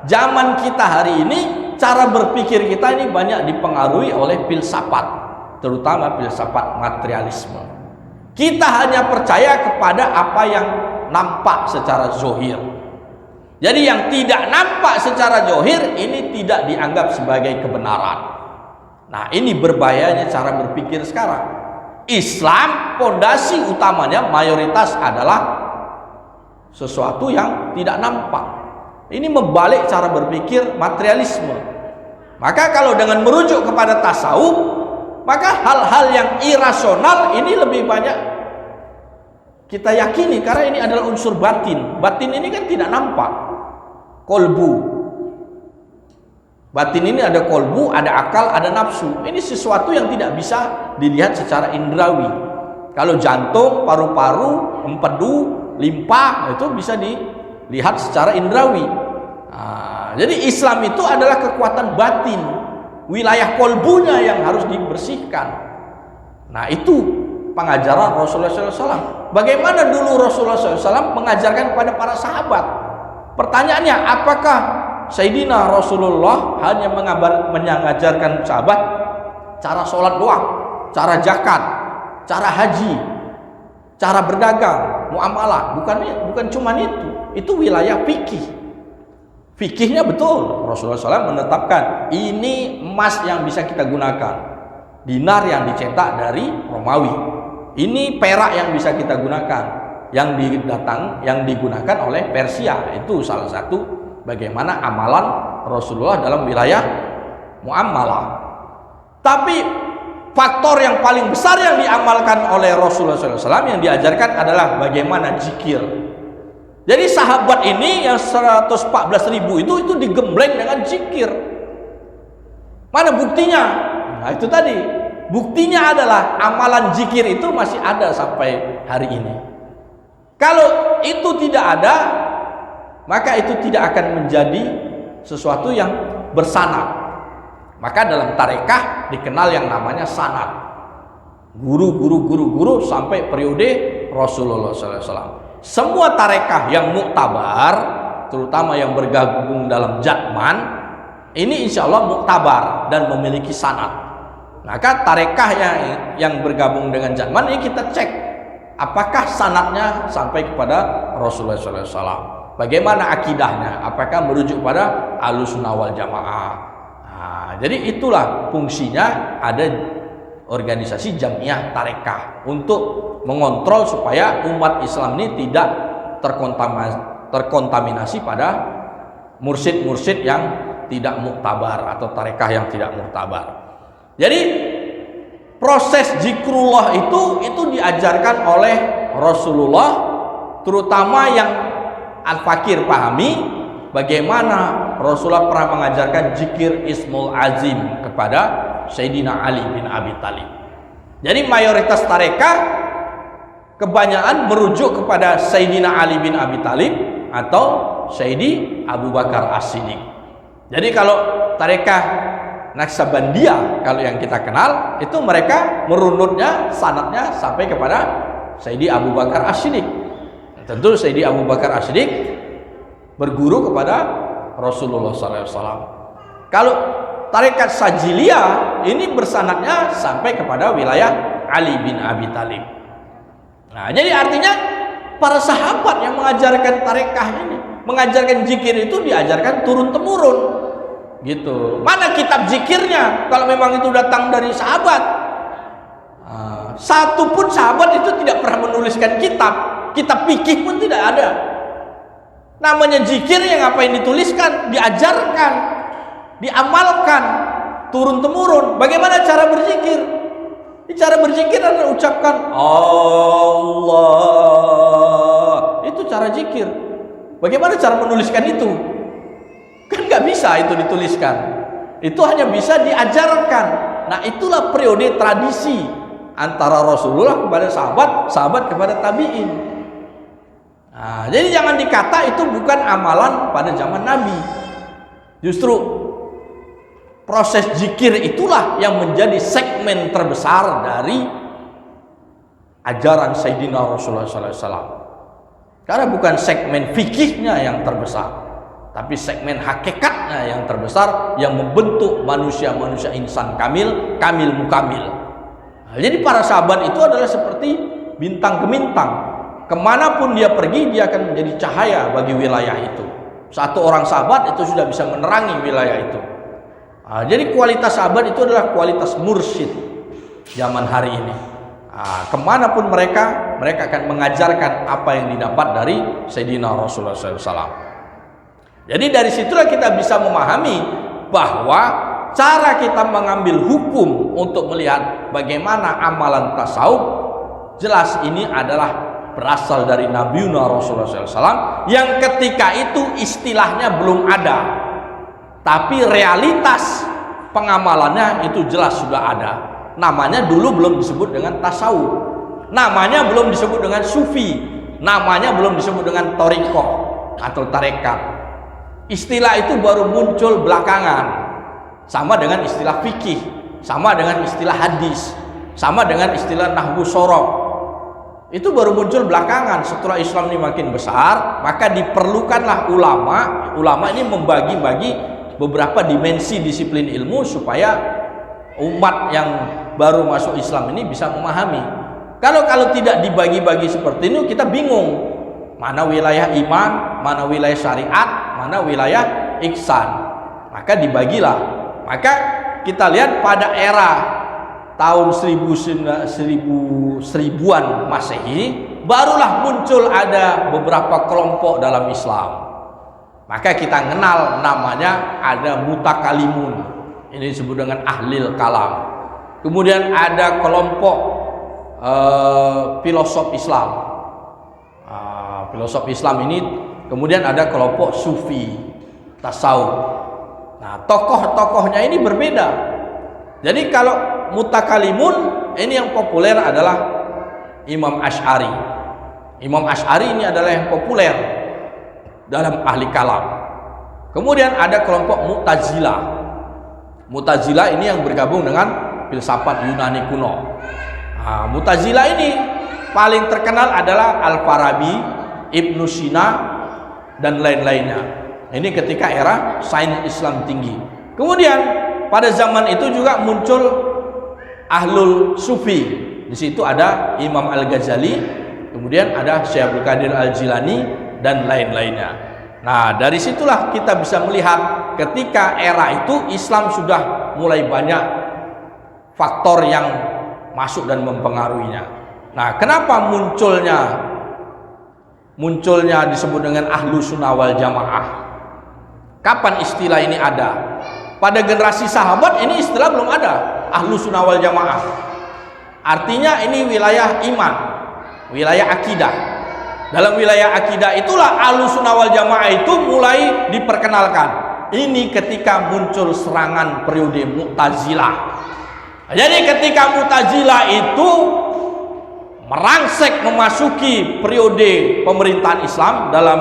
Zaman kita hari ini, cara berpikir kita ini banyak dipengaruhi oleh filsafat, terutama filsafat materialisme. Kita hanya percaya kepada apa yang nampak secara zohir. Jadi yang tidak nampak secara zohir ini tidak dianggap sebagai kebenaran. Nah, ini berbahayanya cara berpikir sekarang. Islam pondasi utamanya mayoritas adalah sesuatu yang tidak nampak. Ini membalik cara berpikir materialisme. Maka kalau dengan merujuk kepada tasawuf, maka hal-hal yang irasional ini lebih banyak kita yakini karena ini adalah unsur batin. Batin ini kan tidak nampak. Kolbu. Batin ini ada kolbu, ada akal, ada nafsu. Ini sesuatu yang tidak bisa dilihat secara indrawi. Kalau jantung, paru-paru, empedu, limpa itu bisa dilihat secara indrawi. Nah, jadi Islam itu adalah kekuatan batin, wilayah kolbunya yang harus dibersihkan. Nah, itu pengajaran Rasulullah SAW. Bagaimana dulu Rasulullah SAW mengajarkan kepada para sahabat? Pertanyaannya, apakah Sayyidina Rasulullah hanya mengajarkan sahabat cara sholat doang, cara zakat, cara haji, cara berdagang, muamalah? Bukan cuma itu. Itu wilayah fikih. Fikihnya betul. Rasulullah SAW menetapkan ini emas yang bisa kita gunakan, dinar yang dicetak dari Romawi, ini perak yang bisa kita gunakan, yang digunakan oleh Persia. Itu salah satu bagaimana amalan Rasulullah dalam wilayah muamalah. Tapi faktor yang paling besar yang diamalkan oleh Rasulullah SAW yang diajarkan adalah bagaimana zikir. Jadi sahabat ini yang 114.000 itu digembleng dengan zikir. Mana buktinya? Nah, itu tadi. Buktinya adalah amalan zikir itu masih ada sampai hari ini. Kalau itu tidak ada, maka itu tidak akan menjadi sesuatu yang bersanad. Maka dalam tarekah dikenal yang namanya sanad. Guru sampai periode Rasulullah SAW. Semua tarekah yang muktabar, terutama yang bergabung dalam Jatman, ini insya Allah muktabar dan memiliki sanad. Maka tarekah yang bergabung dengan Jatman ini kita cek apakah sanadnya sampai kepada Rasulullah SAW. Bagaimana akidahnya? Apakah merujuk pada Ahlussunnah wal Jamaah? Jadi itulah fungsinya ada organisasi Jamiah Tarekah untuk mengontrol supaya umat Islam ini tidak terkontaminasi pada mursyid-mursyid yang tidak muktabar atau tarekah yang tidak muktabar. Jadi proses zikrullah itu diajarkan oleh Rasulullah, terutama yang al-fakir pahami. Bagaimana Rasulullah pernah mengajarkan zikir Ismul Azim kepada Sayyidina Ali bin Abi Thalib. Jadi mayoritas tarekah kebanyakan merujuk kepada Sayyidina Ali bin Abi Thalib atau Sayyidi Abu Bakar As-Siddiq. Jadi kalau tarekah Naqsabandiyah, kalau yang kita kenal, itu mereka merunutnya sanadnya sampai kepada Sayyidi Abu Bakar As-Siddiq. Tentu Sayyidi Abu Bakar As-Siddiq berguru kepada Rasulullah SAW. Kalau tarekat Sajiliyah ini bersanadnya sampai kepada wilayah Ali bin Abi Thalib. Nah, jadi artinya para sahabat yang mengajarkan tarekah ini, mengajarkan zikir itu diajarkan turun temurun, gitu. Mana kitab zikirnya? Kalau memang itu datang dari sahabat, satu pun sahabat itu tidak pernah menuliskan kitab fikih pun tidak ada. Namanya zikir yang ngapain dituliskan, diajarkan, diamalkan, turun temurun. Bagaimana cara berzikir? Cara berzikir adalah ucapkan Allah. Itu cara zikir. Bagaimana cara menuliskan itu? Kan nggak bisa itu dituliskan. Itu hanya bisa diajarkan. Nah, itulah periode tradisi antara Rasulullah kepada sahabat, sahabat kepada tabi'in. Nah, jadi jangan dikata itu bukan amalan pada zaman Nabi. Justru proses zikir itulah yang menjadi segmen terbesar dari ajaran Sayyidina Rasulullah SAW. Karena bukan segmen fikihnya yang terbesar, tapi segmen hakikatnya yang terbesar, yang membentuk manusia-manusia insan kamil mukamil. Nah, jadi para sahabat itu adalah seperti bintang gemintang. Kemanapun dia pergi, dia akan menjadi cahaya bagi wilayah itu. Satu orang sahabat itu sudah bisa menerangi wilayah itu. Nah, jadi kualitas sahabat itu adalah kualitas mursyid zaman hari ini. Nah, kemanapun mereka akan mengajarkan apa yang didapat dari Sayyidina Rasulullah SAW. Jadi dari situlah kita bisa memahami bahwa cara kita mengambil hukum untuk melihat bagaimana amalan tasawuf, jelas ini adalah berasal dari Nabiuna Rasulullah SAW yang ketika itu istilahnya belum ada, tapi realitas pengamalannya itu jelas sudah ada. Namanya dulu belum disebut dengan tasawuf, namanya belum disebut dengan sufi, namanya belum disebut dengan thariqah atau tarekat. Istilah itu baru muncul belakangan, sama dengan istilah fikih, sama dengan istilah hadis, sama dengan istilah nahwu shoroh. Itu baru muncul belakangan setelah Islam ini makin besar. Maka diperlukanlah ulama ini membagi-bagi beberapa dimensi disiplin ilmu supaya umat yang baru masuk Islam ini bisa memahami. Kalau tidak dibagi-bagi seperti ini, kita bingung mana wilayah iman, mana wilayah syariat, mana wilayah ihsan. Maka dibagilah. Maka kita lihat pada era tahun 1000-an Masehi barulah muncul ada beberapa kelompok dalam Islam. Maka kita kenal namanya ada mutakalimun, ini disebut dengan ahlil kalam. Kemudian ada kelompok filosof Islam. Filosof Islam ini kemudian ada kelompok sufi tasawuf. Nah, tokoh-tokohnya ini berbeda. Jadi kalau mutakalimun ini yang populer adalah Imam Asy'ari. Imam Asy'ari ini adalah yang populer dalam ahli kalam. Kemudian ada kelompok Mu'tazilah. Mu'tazilah ini yang bergabung dengan filsafat Yunani kuno. Nah, Mu'tazilah ini paling terkenal adalah Al-Farabi, Ibnu Sina, dan lain-lainnya. Ini ketika era sains Islam tinggi. Kemudian pada zaman itu juga muncul Ahlul Sufi. Di situ ada Imam Al-Ghazali, kemudian ada Syekh Abdul Qadir Al-Jilani, dan lain-lainnya. Nah, dari situlah kita bisa melihat ketika era itu Islam sudah mulai banyak faktor yang masuk dan mempengaruhinya. Nah, kenapa munculnya disebut dengan Ahlu Sunnah wal Jamaah? Kapan istilah ini ada? Pada generasi sahabat ini istilah belum ada, Ahlu Sunnah wal Jamaah. Artinya ini wilayah iman, wilayah akidah. Dalam wilayah akidah itulah Ahlus Sunnah wal Jamaah itu mulai diperkenalkan. Ini ketika muncul serangan periode Mu'tazilah. Jadi ketika Mu'tazilah itu merangsek memasuki periode pemerintahan Islam dalam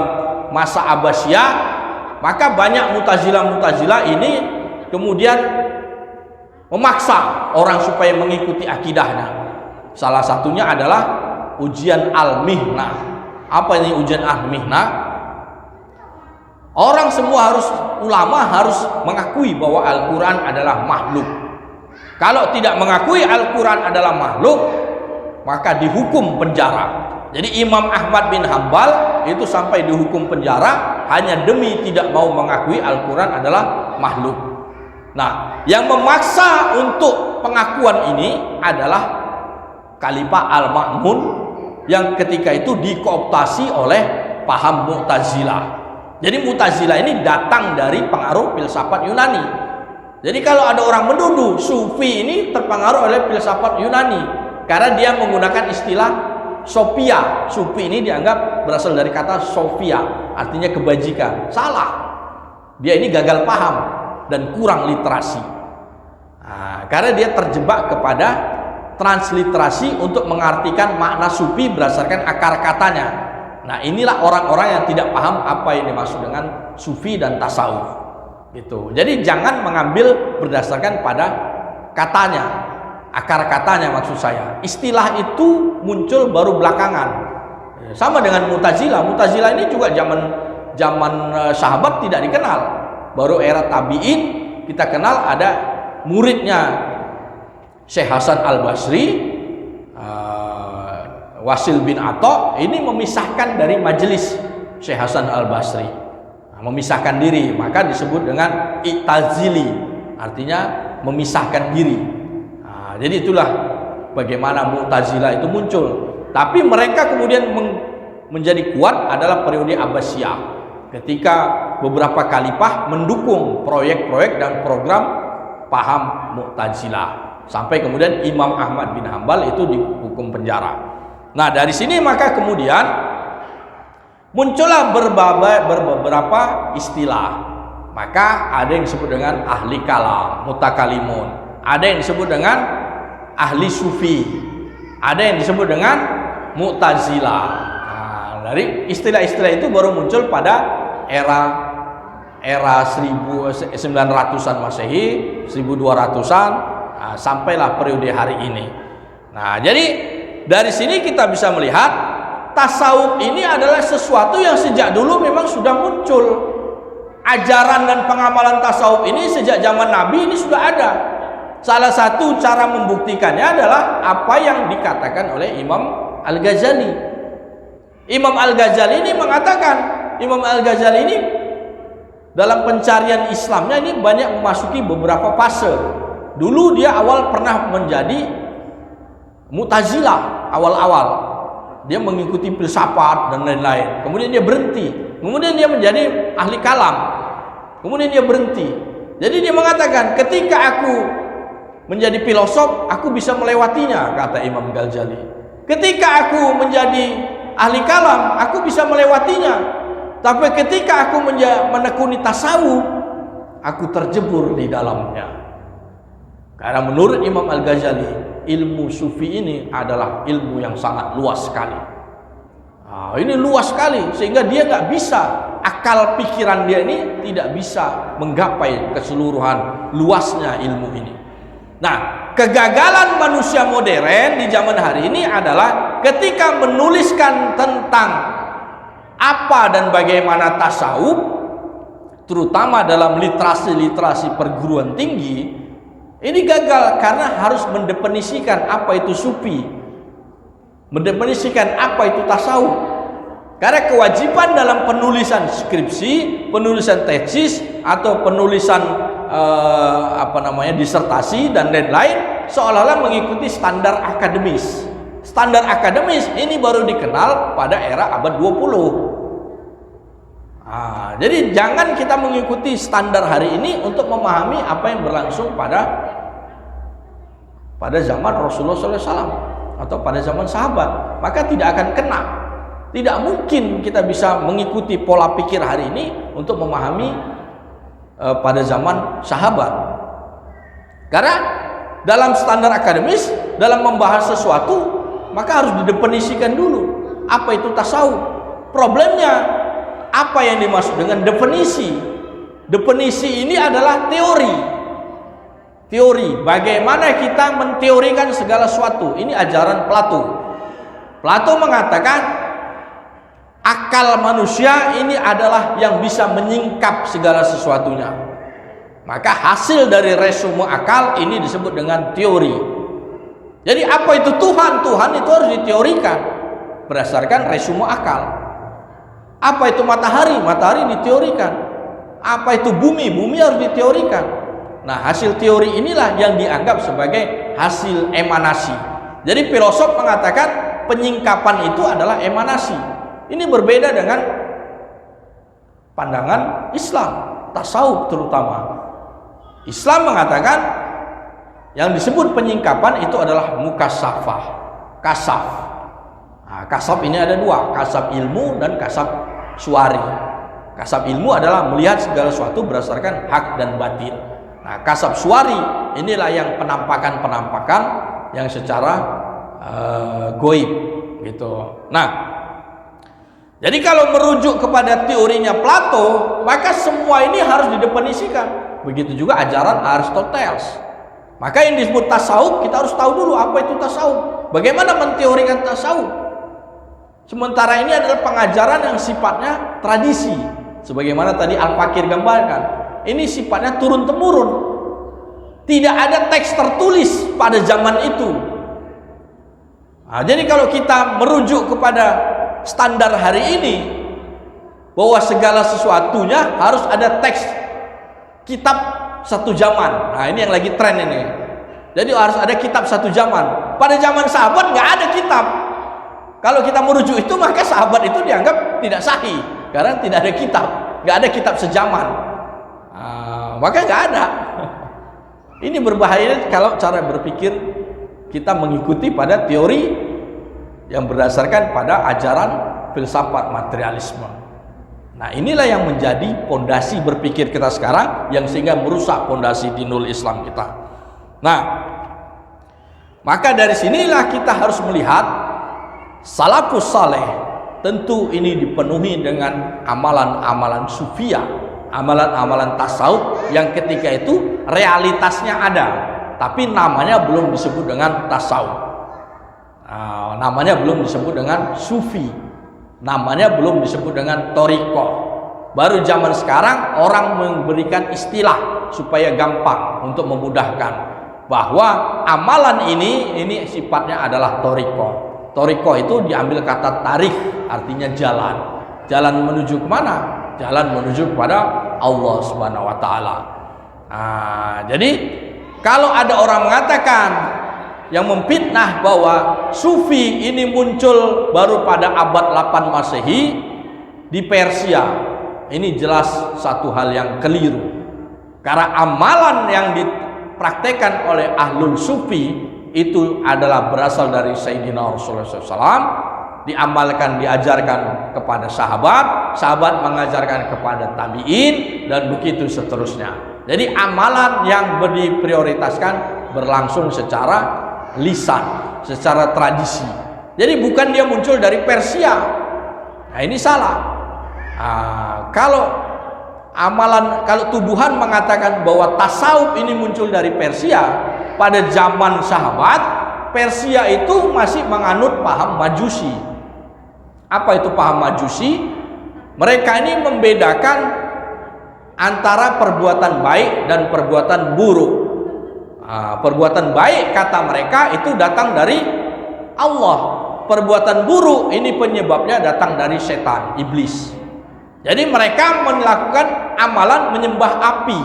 masa Abbasiyah, maka banyak Mu'tazilah ini kemudian memaksa orang supaya mengikuti akidahnya. Salah satunya adalah ujian al-mihnah. Apa ini ujian al-mihnah? Orang semua ulama harus mengakui bahwa Al-Quran adalah makhluk. Kalau tidak mengakui Al-Quran adalah makhluk, maka dihukum penjara. Jadi Imam Ahmad bin Hanbal itu sampai dihukum penjara hanya demi tidak mau mengakui Al-Quran adalah makhluk. Nah, yang memaksa untuk pengakuan ini adalah Khalifah Al-Ma'mun yang ketika itu dikooptasi oleh paham Mu'tazilah. Jadi Mu'tazilah ini datang dari pengaruh filsafat Yunani. Jadi kalau ada orang menuduh Sufi ini terpengaruh oleh filsafat Yunani karena dia menggunakan istilah Sophia. Sufi ini dianggap berasal dari kata Sophia, artinya kebajikan. Salah. Dia ini gagal paham dan kurang literasi. Nah, karena dia terjebak kepada transliterasi untuk mengartikan makna sufi berdasarkan akar katanya. Nah, inilah orang-orang yang tidak paham apa yang dimaksud dengan sufi dan tasawuf. Gitu. Jadi jangan mengambil berdasarkan pada katanya, akar katanya maksud saya. Istilah itu muncul baru belakangan. Sama dengan Mu'tazilah. Mu'tazilah ini juga zaman sahabat tidak dikenal. Baru era tabi'in kita kenal ada muridnya Syekh Hasan Al-Basri, Wasil bin Atha ini memisahkan dari majelis Syekh Hasan Al-Basri, memisahkan diri, maka disebut dengan i'tazili, artinya memisahkan diri. Jadi itulah bagaimana Mu'tazilah itu muncul. Tapi mereka kemudian menjadi kuat adalah periode Abbasiyah, ketika beberapa khalifah mendukung proyek-proyek dan program paham Mu'tazilah. Sampai kemudian Imam Ahmad bin Hanbal itu dihukum penjara. Nah, dari sini maka kemudian muncullah beberapa istilah. Maka ada yang disebut dengan ahli kalam, mutakalimun. Ada yang disebut dengan ahli sufi. Ada yang disebut dengan Mu'tazilah. Nah, dari istilah-istilah itu baru muncul pada era 1900-an Masehi, 1200-an. Nah, sampailah periode hari ini. Nah, jadi dari sini kita bisa melihat tasawuf ini adalah sesuatu yang sejak dulu memang sudah muncul. Ajaran dan pengamalan tasawuf ini sejak zaman Nabi ini sudah ada. Salah satu cara membuktikannya adalah apa yang dikatakan oleh Imam Al-Ghazali. Imam Al-Ghazali ini mengatakan, Imam Al-Ghazali ini dalam pencarian Islamnya ini banyak memasuki beberapa fase. Dulu dia awal pernah menjadi Mu'tazilah awal-awal. Dia mengikuti filsafat dan lain-lain. Kemudian dia berhenti. Kemudian dia menjadi ahli kalam. Kemudian dia berhenti. Jadi dia mengatakan, ketika aku menjadi filosof, aku bisa melewatinya, kata Imam Ghazali. Ketika aku menjadi ahli kalam, aku bisa melewatinya. Tapi ketika aku menekuni tasawuf, aku terjebur di dalamnya. Karena menurut Imam Al-Ghazali, ilmu sufi ini adalah ilmu yang sangat luas sekali. Ini luas sekali sehingga dia nggak bisa, akal pikiran dia ini tidak bisa menggapai keseluruhan luasnya ilmu ini. Nah, kegagalan manusia modern di zaman hari ini adalah ketika menuliskan tentang apa dan bagaimana tasawuf, terutama dalam literasi-literasi perguruan tinggi, ini gagal karena harus mendefinisikan apa itu sufi, mendefinisikan apa itu tasawuf. Karena kewajiban dalam penulisan skripsi, penulisan tesis atau penulisan disertasi dan lain-lain seolah-olah mengikuti standar akademis. Standar akademis ini baru dikenal pada era abad 20. Jadi jangan kita mengikuti standar hari ini untuk memahami apa yang berlangsung pada zaman Rasulullah SAW atau pada zaman sahabat, maka tidak akan kena. Tidak mungkin kita bisa mengikuti pola pikir hari ini untuk memahami pada zaman sahabat. Karena dalam standar akademis, dalam membahas sesuatu, maka harus didefinisikan dulu apa itu tasawuf. Problemnya, apa yang dimaksud dengan definisi? Definisi ini adalah teori. Teori, bagaimana kita menteorikan segala sesuatu. Ini ajaran Plato. Plato mengatakan akal manusia ini adalah yang bisa menyingkap segala sesuatunya. Maka hasil dari resume akal ini disebut dengan teori. Jadi apa itu Tuhan? Tuhan itu harus diteorikan berdasarkan resume akal. Apa itu matahari? Matahari diteorikan. Apa itu bumi? Bumi harus diteorikan. Nah, hasil teori inilah yang dianggap sebagai hasil emanasi. Jadi filosof mengatakan penyingkapan itu adalah emanasi. Ini berbeda dengan pandangan Islam, tasawuf terutama. Islam mengatakan yang disebut penyingkapan itu adalah mukasyafah, kasaf. Kasaf ini ada dua, kasaf ilmu dan kasaf suari. Kasaf ilmu adalah melihat segala sesuatu berdasarkan hak dan batin. Nah, kasaf suari inilah yang penampakan-penampakan yang secara goib gitu. Nah, jadi kalau merujuk kepada teorinya Plato, maka semua ini harus didefinisikan. Begitu juga ajaran Aristoteles. Maka yang disebut tasawuf, kita harus tahu dulu apa itu tasawuf. Bagaimana menteorikan tasawuf? Sementara ini adalah pengajaran yang sifatnya tradisi. Sebagaimana tadi Al-Fakir gambarkan. Ini sifatnya turun-temurun. Tidak ada teks tertulis pada zaman itu. Jadi kalau kita merujuk kepada standar hari ini bahwa segala sesuatunya harus ada teks kitab satu zaman. Nah, ini yang lagi tren ini. Jadi harus ada kitab satu zaman. Pada zaman sahabat nggak ada kitab. Kalau kita merujuk itu, maka sahabat itu dianggap tidak sahih karena tidak ada kitab, nggak ada kitab sejaman. Maka nggak ada. Ini berbahaya kalau cara berpikir kita mengikuti pada teori yang berdasarkan pada ajaran filsafat materialisme. Nah, inilah yang menjadi pondasi berpikir kita sekarang, yang sehingga merusak pondasi dinul Islam kita. Nah, maka dari sinilah kita harus melihat salafus saleh. Tentu ini dipenuhi dengan amalan-amalan sufia, amalan-amalan tasawuf yang ketika itu realitasnya ada, tapi namanya belum disebut dengan tasawuf. Namanya belum disebut dengan sufi, namanya belum disebut dengan toriko. Baru zaman sekarang orang memberikan istilah supaya gampang untuk memudahkan bahwa amalan ini sifatnya adalah toriko. Toriko itu diambil kata tarikh, artinya jalan. Jalan menuju kemana? Jalan menuju kepada Allah Subhanahu Wa Taala. Jadi kalau ada orang mengatakan yang memfitnah bahwa sufi ini muncul baru pada abad 8 Masehi di Persia, ini jelas satu hal yang keliru. Karena amalan yang dipraktekkan oleh ahlul sufi itu adalah berasal dari Sayyidina Rasulullah SAW, diamalkan, diajarkan kepada sahabat, sahabat mengajarkan kepada tabi'in, dan begitu seterusnya. Jadi amalan yang diprioritaskan berlangsung secara lisan, secara tradisi. Jadi bukan dia muncul dari Persia. Nah, ini salah. Kalau tuduhan mengatakan bahwa tasawuf ini muncul dari Persia pada zaman sahabat, Persia itu masih menganut paham Majusi. Apa itu paham Majusi? Mereka ini membedakan antara perbuatan baik dan perbuatan buruk. Perbuatan baik kata mereka itu datang dari Allah. Perbuatan buruk ini penyebabnya datang dari setan, iblis. Jadi mereka melakukan amalan menyembah api.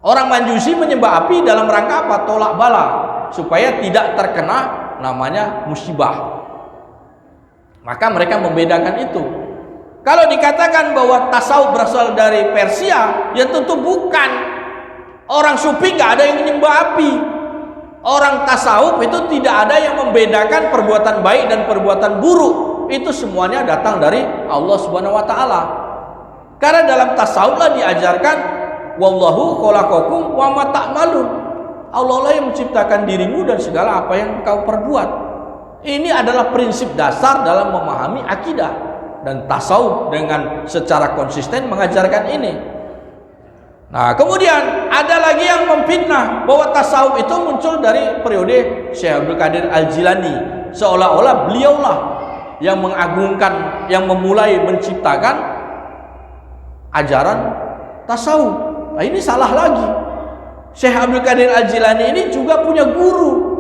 Orang Majusi menyembah api dalam rangka apa? Tolak bala, supaya tidak terkena namanya musibah. Maka mereka membedakan itu. Kalau dikatakan bahwa tasawuf berasal dari Persia, ya tentu bukan. Orang sufi nggak ada yang menyembah api. Orang tasawuf itu tidak ada yang membedakan perbuatan baik dan perbuatan buruk. Itu semuanya datang dari Allah Subhanahu wa taala. Karena dalam tasawuflah diajarkan wallahu khalaqakum wa ma ta'malun. Allah lah yang menciptakan dirimu dan segala apa yang engkau perbuat. Ini adalah prinsip dasar dalam memahami akidah, dan tasawuf dengan secara konsisten mengajarkan ini. Nah, kemudian ada lagi yang memfitnah bahwa tasawuf itu muncul dari periode Syekh Abdul Qadir Al-Jilani, seolah-olah beliaulah yang mengagungkan, yang memulai menciptakan ajaran tasawuf. Nah, ini salah lagi. Syekh Abdul Qadir Al-Jilani ini juga punya guru.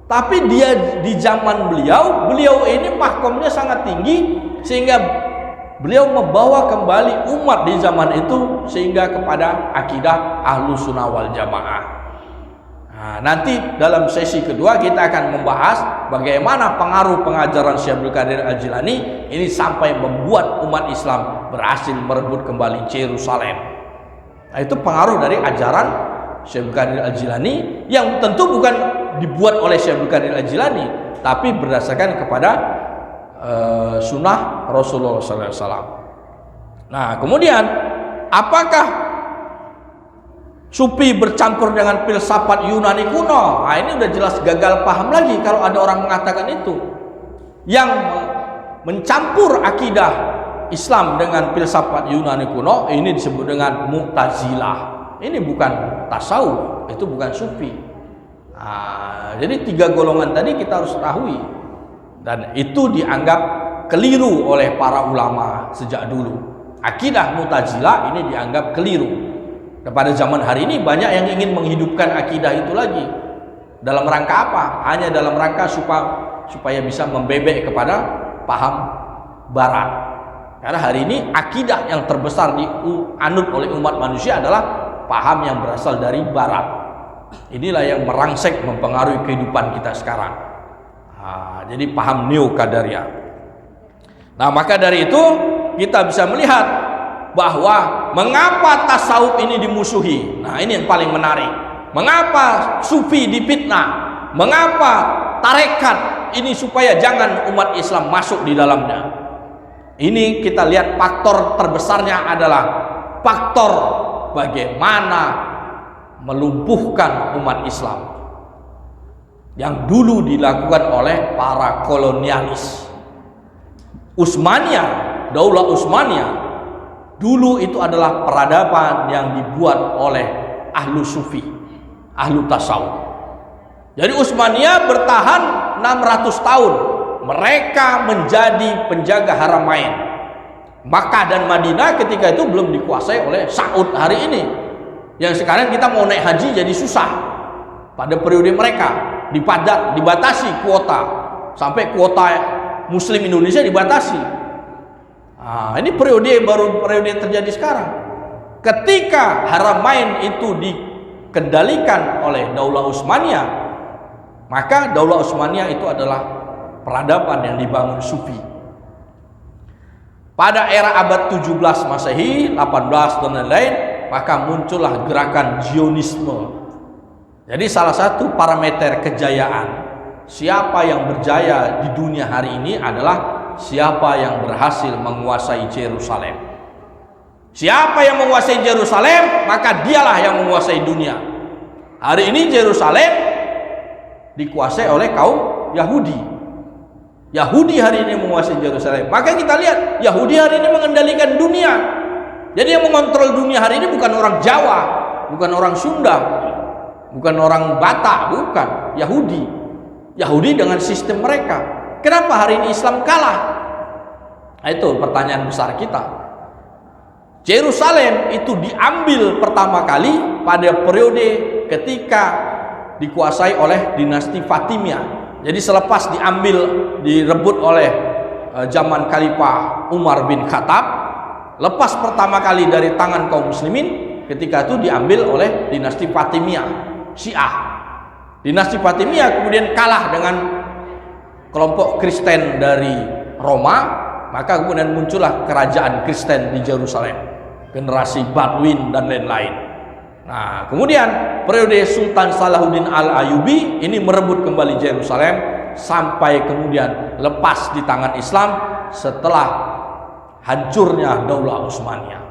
Tapi dia di zaman beliau ini mahkomnya sangat tinggi, sehingga beliau membawa kembali umat di zaman itu sehingga kepada akidah Ahlus Sunnah wal Jamaah. Nah, nanti dalam sesi kedua kita akan membahas bagaimana pengaruh pengajaran Syekh Abdul Qadir Al-Jilani ini sampai membuat umat Islam berhasil merebut kembali Yerusalem. Nah, itu pengaruh dari ajaran Syekh Abdul Qadir Al-Jilani yang tentu bukan dibuat oleh Syekh Abdul Qadir Al-Jilani, tapi berdasarkan kepada sunnah Rasulullah SAW. Nah, kemudian apakah sufi bercampur dengan filsafat Yunani kuno? Nah, ini udah jelas gagal paham lagi kalau ada orang mengatakan itu. Yang mencampur akidah Islam dengan filsafat Yunani kuno ini disebut dengan Mu'tazilah. Ini bukan tasawuf, itu bukan sufi. Nah, jadi 3 golongan tadi kita harus ketahui, dan itu dianggap keliru oleh para ulama sejak dulu. Akidah Mu'tazilah ini dianggap keliru. Dan pada zaman hari ini banyak yang ingin menghidupkan akidah itu lagi. Dalam rangka apa? Hanya dalam rangka supaya bisa membebek kepada paham barat. Karena hari ini akidah yang terbesar dianut oleh umat manusia adalah paham yang berasal dari barat. Inilah yang merangsek mempengaruhi kehidupan kita sekarang. Jadi paham neo-qadariyah. Nah, maka dari itu kita bisa melihat bahwa mengapa tasawuf ini dimusuhi. Nah, ini yang paling menarik. Mengapa sufi difitnah? Mengapa tarekat ini supaya jangan umat Islam masuk di dalamnya? Ini kita lihat faktor terbesarnya adalah faktor bagaimana melumpuhkan umat Islam yang dulu dilakukan oleh para kolonialis. Daulah Utsmaniyah dulu itu adalah peradaban yang dibuat oleh ahlu sufi, ahlu tasawuf. Jadi Utsmaniyah bertahan 600 tahun. Mereka menjadi penjaga Haramain. Makkah dan Madinah ketika itu belum dikuasai oleh Saud hari ini. Yang sekarang kita mau naik haji jadi susah. Pada periode mereka dibatasi kuota, sampai kuota Muslim Indonesia dibatasi. Nah, ini periode yang terjadi sekarang. Ketika Haramain itu dikendalikan oleh Daulah Utsmaniyah, maka Daulah Utsmaniyah itu adalah peradaban yang dibangun sufi. Pada era abad 17 Masehi, 18 dan lain-lain, maka muncullah gerakan Zionisme. Jadi salah satu parameter kejayaan, siapa yang berjaya di dunia hari ini adalah siapa yang berhasil menguasai Yerusalem. Siapa yang menguasai Yerusalem, maka dialah yang menguasai dunia. Hari ini Yerusalem dikuasai oleh kaum Yahudi. Yahudi hari ini menguasai Yerusalem. Maka kita lihat Yahudi hari ini mengendalikan dunia. Jadi yang mengontrol dunia hari ini bukan orang Jawa, bukan orang Sunda, bukan orang Batak, bukan Yahudi. Yahudi dengan sistem mereka. Kenapa hari ini Islam kalah? Nah, itu pertanyaan besar kita. Yerusalem itu diambil pertama kali pada periode ketika dikuasai oleh dinasti Fatimiyah. Jadi selepas direbut oleh zaman Khalifah Umar bin Khattab, lepas pertama kali dari tangan kaum muslimin, ketika itu diambil oleh dinasti Fatimiyah, Syiah. Dinasti Fatimiyah kemudian kalah dengan kelompok Kristen dari Roma, maka kemudian muncullah kerajaan Kristen di Yerusalem, generasi Badwin dan lain-lain. Nah, kemudian periode Sultan Salahuddin Al-Ayyubi ini merebut kembali Yerusalem sampai kemudian lepas di tangan Islam setelah hancurnya Daulah Utsmaniyah.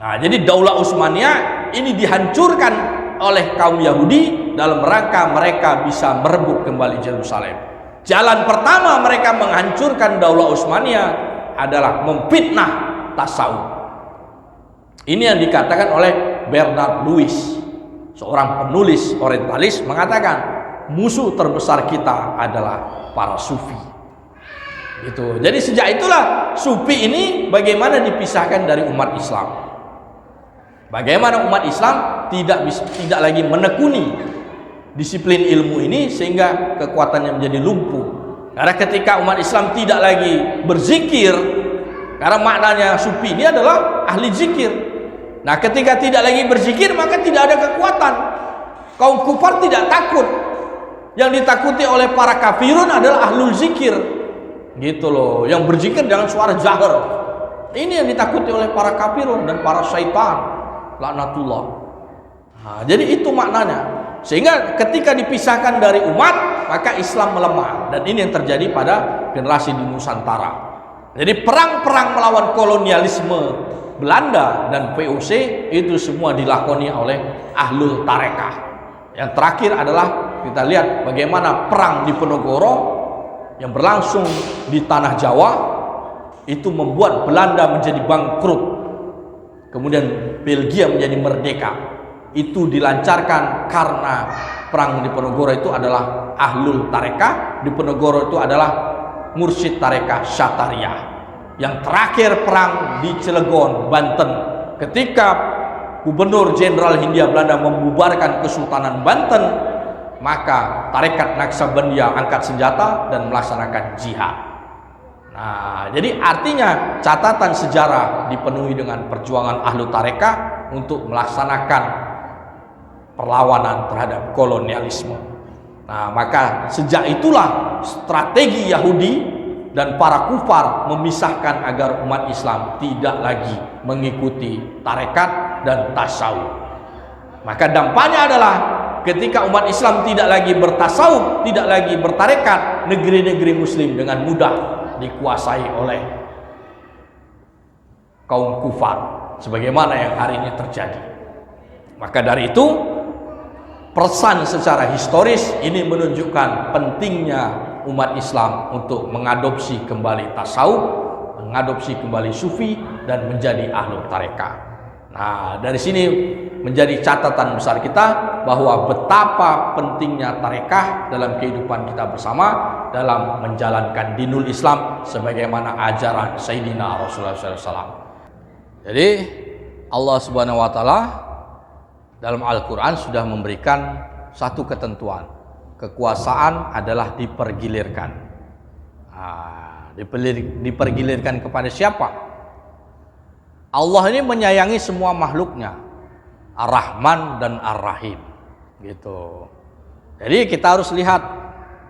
Nah, jadi Daulah Utsmaniyah ini dihancurkan oleh kaum Yahudi dalam rangka mereka bisa merebut kembali Yerusalem. Jalan pertama mereka menghancurkan Daulah Utsmaniyah adalah memfitnah tasawuf. Ini yang dikatakan oleh Bernard Lewis, seorang penulis orientalis, mengatakan musuh terbesar kita adalah para sufi. Gitu. Jadi sejak itulah sufi ini bagaimana dipisahkan dari umat Islam. Bagaimana umat Islam tidak lagi menekuni disiplin ilmu ini sehingga kekuatannya menjadi lumpuh. Karena ketika umat Islam tidak lagi berzikir, karena maknanya sufi ini adalah ahli zikir. Nah, ketika tidak lagi berzikir maka tidak ada kekuatan. Kaum kufar tidak takut. Yang ditakuti oleh para kafirun adalah ahlul zikir. Gitu loh, yang berzikir dengan suara jahar. Ini yang ditakuti oleh para kafirun dan para syaitan, laknatullah. Nah, jadi itu maknanya. Sehingga ketika dipisahkan dari umat, maka Islam melemah. Dan ini yang terjadi pada generasi di Nusantara. Jadi perang-perang melawan kolonialisme Belanda dan VOC itu semua dilakoni oleh ahlul tarekah. Yang terakhir adalah kita lihat bagaimana perang di Ponorogo yang berlangsung di tanah Jawa itu membuat Belanda menjadi bangkrut. Kemudian Belgia menjadi merdeka. Itu dilancarkan karena perang di Ponorogo itu adalah ahlul tarekah, di Ponorogo itu adalah mursyid tarekah Syatariah. Yang terakhir perang di Cilegon, Banten, ketika Gubernur Jenderal Hindia Belanda membubarkan Kesultanan Banten, maka tarekat Naksabandiyah angkat senjata dan melaksanakan jihad. Nah, jadi artinya catatan sejarah dipenuhi dengan perjuangan ahlu tarekah untuk melaksanakan perlawanan terhadap kolonialisme. Nah, maka sejak itulah strategi Yahudi dan para kufar memisahkan agar umat Islam tidak lagi mengikuti tarekat dan tasawuf. Maka dampaknya adalah ketika umat Islam tidak lagi bertasawuf, tidak lagi bertarekat, negeri-negeri muslim dengan mudah dikuasai oleh kaum kufar sebagaimana yang hari ini terjadi. Maka dari itu pesan secara historis ini menunjukkan pentingnya umat Islam untuk mengadopsi kembali tasawuf, mengadopsi kembali sufi dan menjadi ahlu tarekah. Nah, dari sini menjadi catatan besar kita bahwa betapa pentingnya tarekah dalam kehidupan kita bersama dalam menjalankan dinul Islam sebagaimana ajaran Sayyidina Rasulullah SAW. Jadi Allah Subhanahu Wa Taala dalam Al-Quran sudah memberikan satu ketentuan. Kekuasaan adalah dipergilirkan. Dipergilirkan kepada siapa? Allah ini menyayangi semua makhluknya, Ar-Rahman dan Ar-Rahim, gitu. Jadi kita harus lihat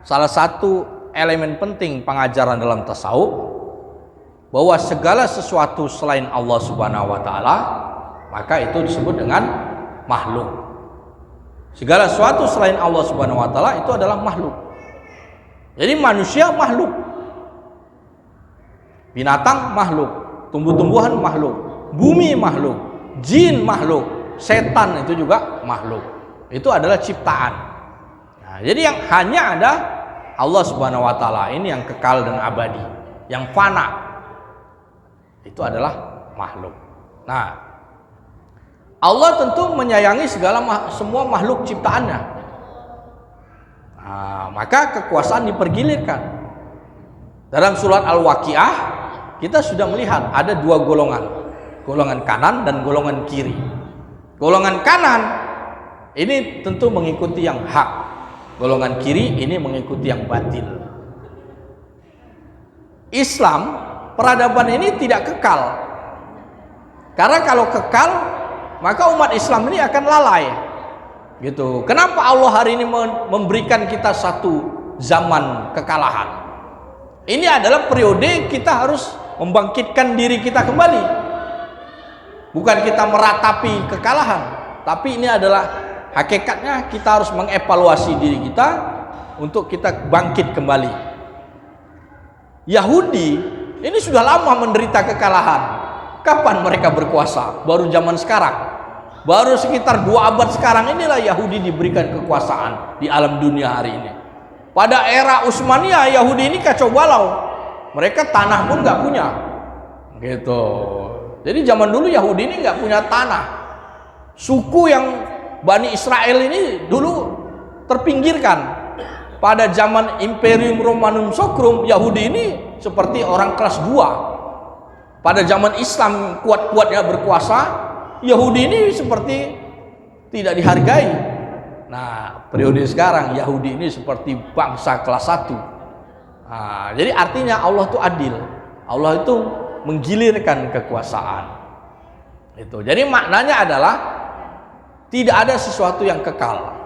salah satu elemen penting pengajaran dalam tasawuf bahwa segala sesuatu selain Allah Subhanahu Wa Taala maka itu disebut dengan makhluk. Segala sesuatu selain Allah Subhanahu Wa Taala itu adalah makhluk. Jadi manusia makhluk, binatang makhluk, tumbuh-tumbuhan makhluk, bumi makhluk, jin makhluk, setan itu juga makhluk. Itu adalah ciptaan. Nah, jadi yang hanya ada Allah Subhanahu wa taala ini yang kekal dan abadi, yang fana. Itu adalah makhluk. Nah, Allah tentu menyayangi semua makhluk ciptaannya. Nah, maka kekuasaan dipergilirkan. Dalam surat Al-Waqiah kita sudah melihat ada dua golongan, golongan kanan dan golongan kiri. Golongan kanan ini tentu mengikuti yang hak, golongan kiri ini mengikuti yang batil. Islam, peradaban ini tidak kekal, karena kalau kekal maka umat Islam ini akan lalai gitu. Kenapa Allah hari ini memberikan kita satu zaman kekalahan? Ini adalah periode kita harus membangkitkan diri kita kembali, bukan kita meratapi kekalahan, tapi ini adalah hakikatnya kita harus mengevaluasi diri kita untuk kita bangkit kembali. Yahudi ini sudah lama menderita kekalahan. Kapan mereka berkuasa? Baru zaman sekarang. Baru sekitar 2 abad sekarang inilah Yahudi diberikan kekuasaan di alam dunia hari ini. Pada era Utsmaniyah, Yahudi ini kacau balau. Mereka tanah pun nggak punya, gitu. Jadi zaman dulu Yahudi ini nggak punya tanah. Suku yang Bani Israel ini dulu terpinggirkan. Pada zaman Imperium Romanum Sacrum, Yahudi ini seperti orang kelas 2. Pada zaman Islam kuat-kuatnya berkuasa, Yahudi ini seperti tidak dihargai. Nah, periode sekarang Yahudi ini seperti bangsa kelas 1. Nah, jadi artinya Allah itu adil. Allah itu menggilirkan kekuasaan. Itu. Jadi maknanya adalah tidak ada sesuatu yang kekal.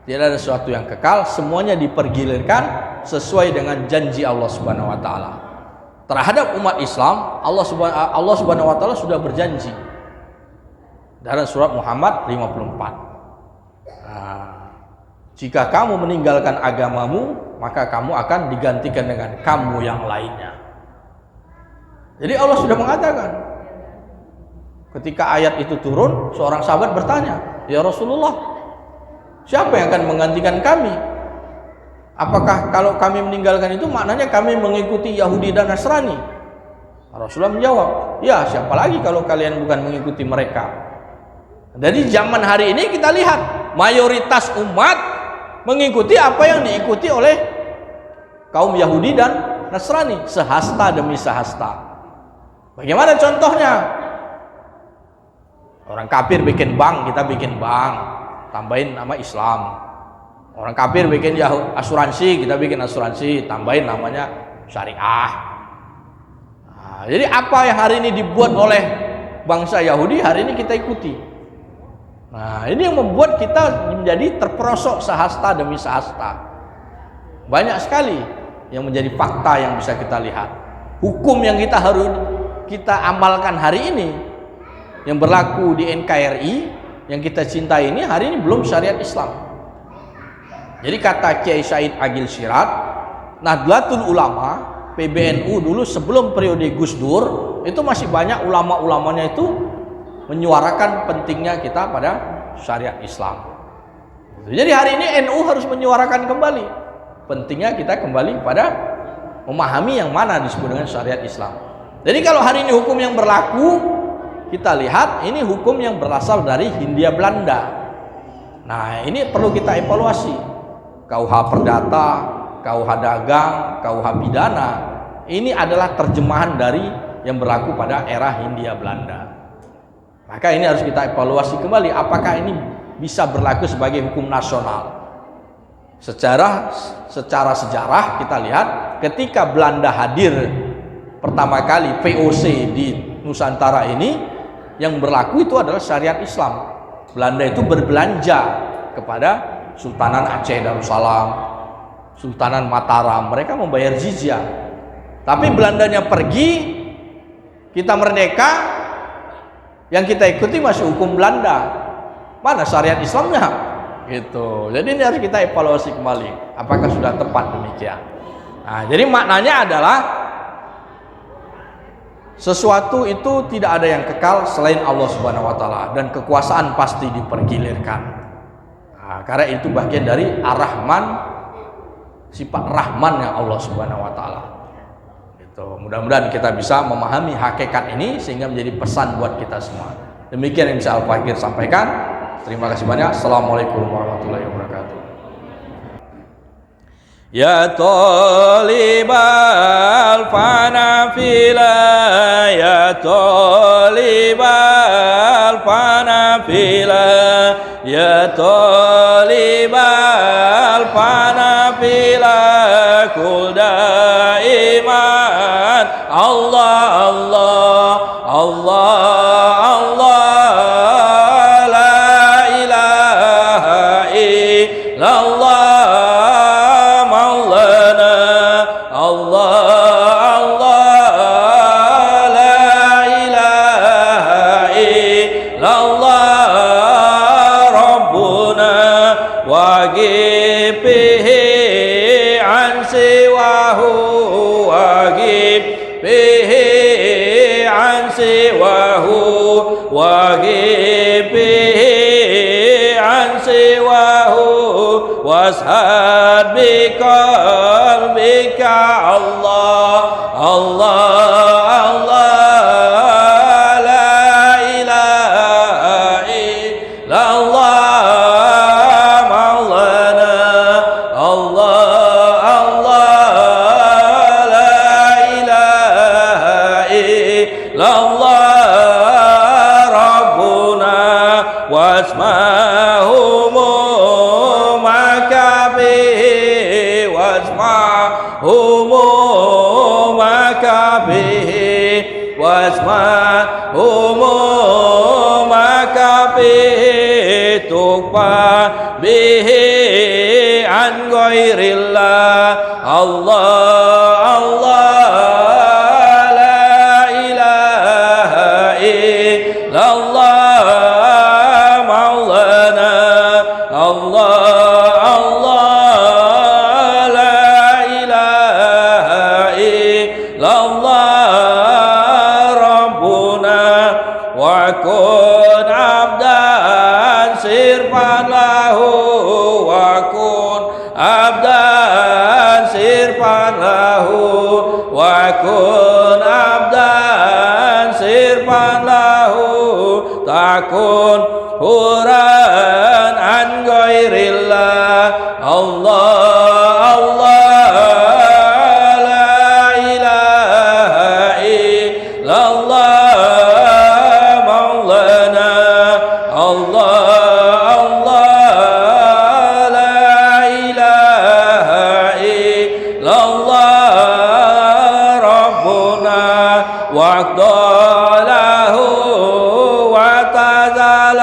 Tidak ada sesuatu yang kekal, semuanya dipergilirkan sesuai dengan janji Allah Subhanahu wa taala. Terhadap umat Islam, Allah Subhanahu wa taala sudah berjanji. Dalam surat Muhammad 54. Nah, jika kamu meninggalkan agamamu, maka kamu akan digantikan dengan kamu yang lainnya. Jadi Allah sudah mengatakan. Ketika ayat itu turun, seorang sahabat bertanya, "Ya Rasulullah, siapa yang akan menggantikan kami? Apakah kalau kami meninggalkan itu maknanya kami mengikuti Yahudi dan Nasrani?" Rasulullah menjawab, "Ya, siapa lagi kalau kalian bukan mengikuti mereka?" Jadi zaman hari ini kita lihat mayoritas umat mengikuti apa yang diikuti oleh kaum Yahudi dan Nasrani, sehasta demi sehasta. Bagaimana contohnya? Orang kafir bikin bank, kita bikin bank, tambahin nama Islam. Orang kafir bikin asuransi, kita bikin asuransi, tambahin namanya syariah. Nah, jadi apa yang hari ini dibuat oleh bangsa Yahudi, hari ini kita ikuti. Nah, ini yang membuat kita menjadi terperosok sehasta demi sehasta. Banyak sekali yang menjadi fakta yang bisa kita lihat. Hukum yang kita amalkan hari ini, yang berlaku di NKRI, yang kita cintai ini, hari ini belum syariat Islam. Jadi kata Kiai Said Agil Siraj, Nahdlatul Ulama, PBNU dulu sebelum periode Gus Dur, itu masih banyak ulama-ulamanya itu menyuarakan pentingnya kita pada syariat Islam. Jadi hari ini NU harus menyuarakan kembali pentingnya kita kembali pada memahami yang mana disebut dengan syariat Islam. Jadi kalau hari ini hukum yang berlaku, kita lihat ini hukum yang berasal dari Hindia Belanda. Nah, ini perlu kita evaluasi. KUH Perdata, KUH Dagang, KUH Pidana, ini adalah terjemahan dari yang berlaku pada era Hindia Belanda. Maka ini harus kita evaluasi kembali, apakah ini bisa berlaku sebagai hukum nasional. Secara sejarah kita lihat ketika Belanda hadir pertama kali VOC di Nusantara ini, yang berlaku itu adalah syariat Islam. Belanda itu berbelanja kepada Sultanan Aceh Darussalam, Sultanan Mataram, mereka membayar jizyah. Tapi Belandanya pergi, kita merdeka, yang kita ikuti masih hukum Belanda. Mana syariat Islamnya? Gitu. Jadi ini harus kita evaluasi kembali. Apakah sudah tepat demikian? Nah, jadi maknanya adalah sesuatu itu tidak ada yang kekal selain Allah Subhanahu wa taala, dan kekuasaan pasti dipergilirkan. Nah, karena itu bagian dari Ar-Rahman sifat rahmannya Allah Subhanahu wa taala. Gitu. Mudah-mudahan kita bisa memahami hakikat ini sehingga menjadi pesan buat kita semua. Demikian yang bisa Al-Fakir sampaikan. Terima kasih banyak. Assalamualaikum warahmatullahi wabarakatuh. Ya talibal fana fila, ya talibal fana fila, ya talibal fana fila, kul daiman Allah Allah Allah Allah, la ilaha illallah. واشهد بقلبك الله الله الله، لا إله إلا الله مولانا الله الله، لا إله إلا الله ربنا واسمه همومك به واسمع همومك به تقبى به عن غير الله الله الله، لا إله إلا الله مولانا الله الله، لا إله إلا الله ربنا وكن عبدا صرفا له وكن عبدا صرفا له وكن عبدا صرفا له تكن حرا عن غير الله الله الله، لا إله إلا الله مولانا الله الله، لا إله إلا الله ربنا واقضى له وتزلل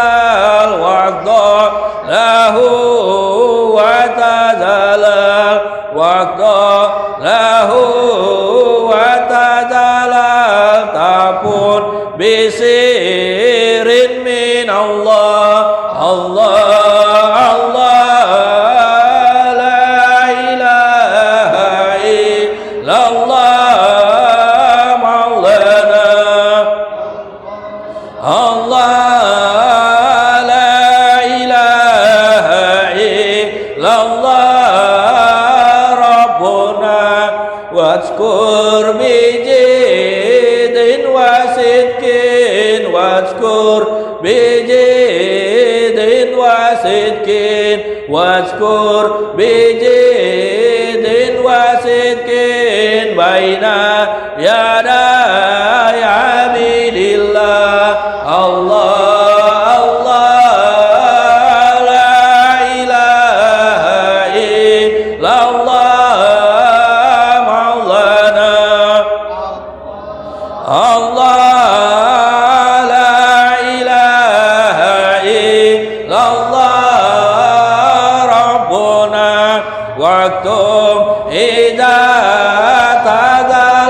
واقضى له وتزلل واقضى له وتزلل تكن بسر من الله الله الله، لا إله إلا الله مولانا الله، لا إله إلا الله ربنا واذكر بجد وصدق واذكر بجد وصدق واذكر بجد وصدق بين يدي عبد الله الله الله، لا إله إلا الله مولانا الله، لا إله إلا الله ربنا واكتب إذا تزال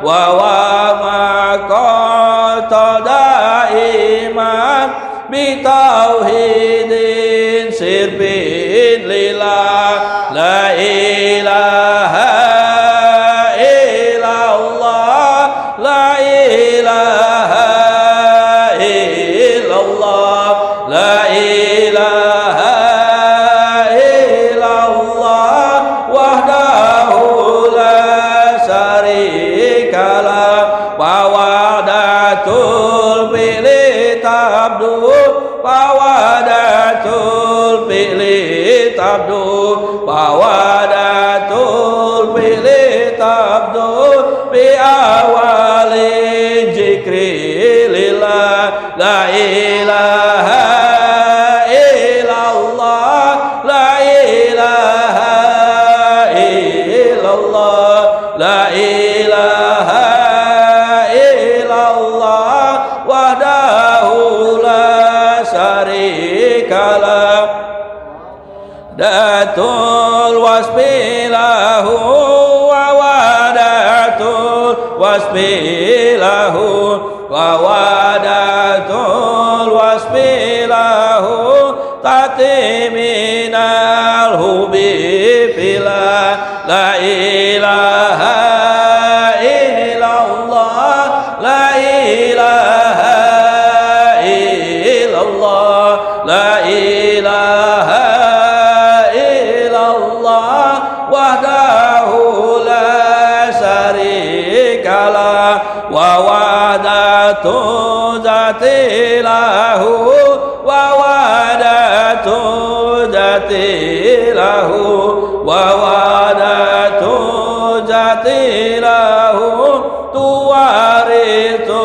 wa maqata daiman bitauhidin sirfin lillah la ilaha illallah la ilaha illallah la ilaha illallah wahdahu la syarikalah wa wahdatul fi'li tabdu wa wahdatul fi'li tabdu wa wahdatul fi'li tabdu bi awali zikri lillah la ilaha illallah la ilaha illallah la ilaha illallah wahdahu la syarikalah datul wasbilahu wa wadatul wasbilahu wa wadatul wasbilahu tatiminal hubi filah la ilaha illallah la ilaha illallah la ilaha illallah wahdahu la syarikalah wa wadatu zatilahu wa wadatu zatilahu wa wadatu zatilahu tuwaritun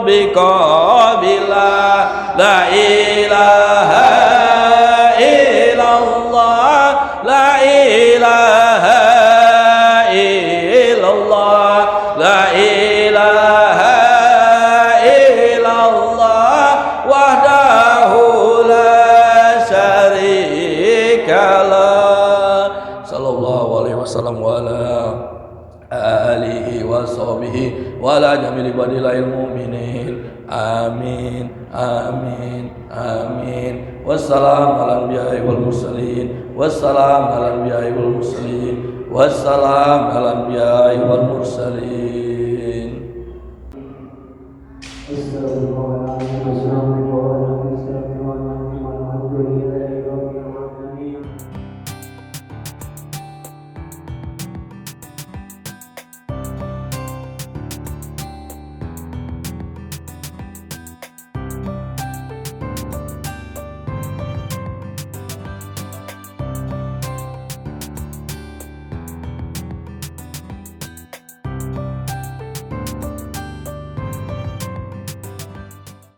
biqabillah la ilaha illallah la ilaha illallah la ilaha illallah wahdahu la syarikalah sallallahu alaihi wasallam wa ala alihi wa sahbihi wa ala jamil ibadillahil mu'minin amin amin amin wassalamu ala anbiya'i wal mursalin wassalamu ala anbiya'i wal mursalin wassalamu ala anbiya'i wal mursalin.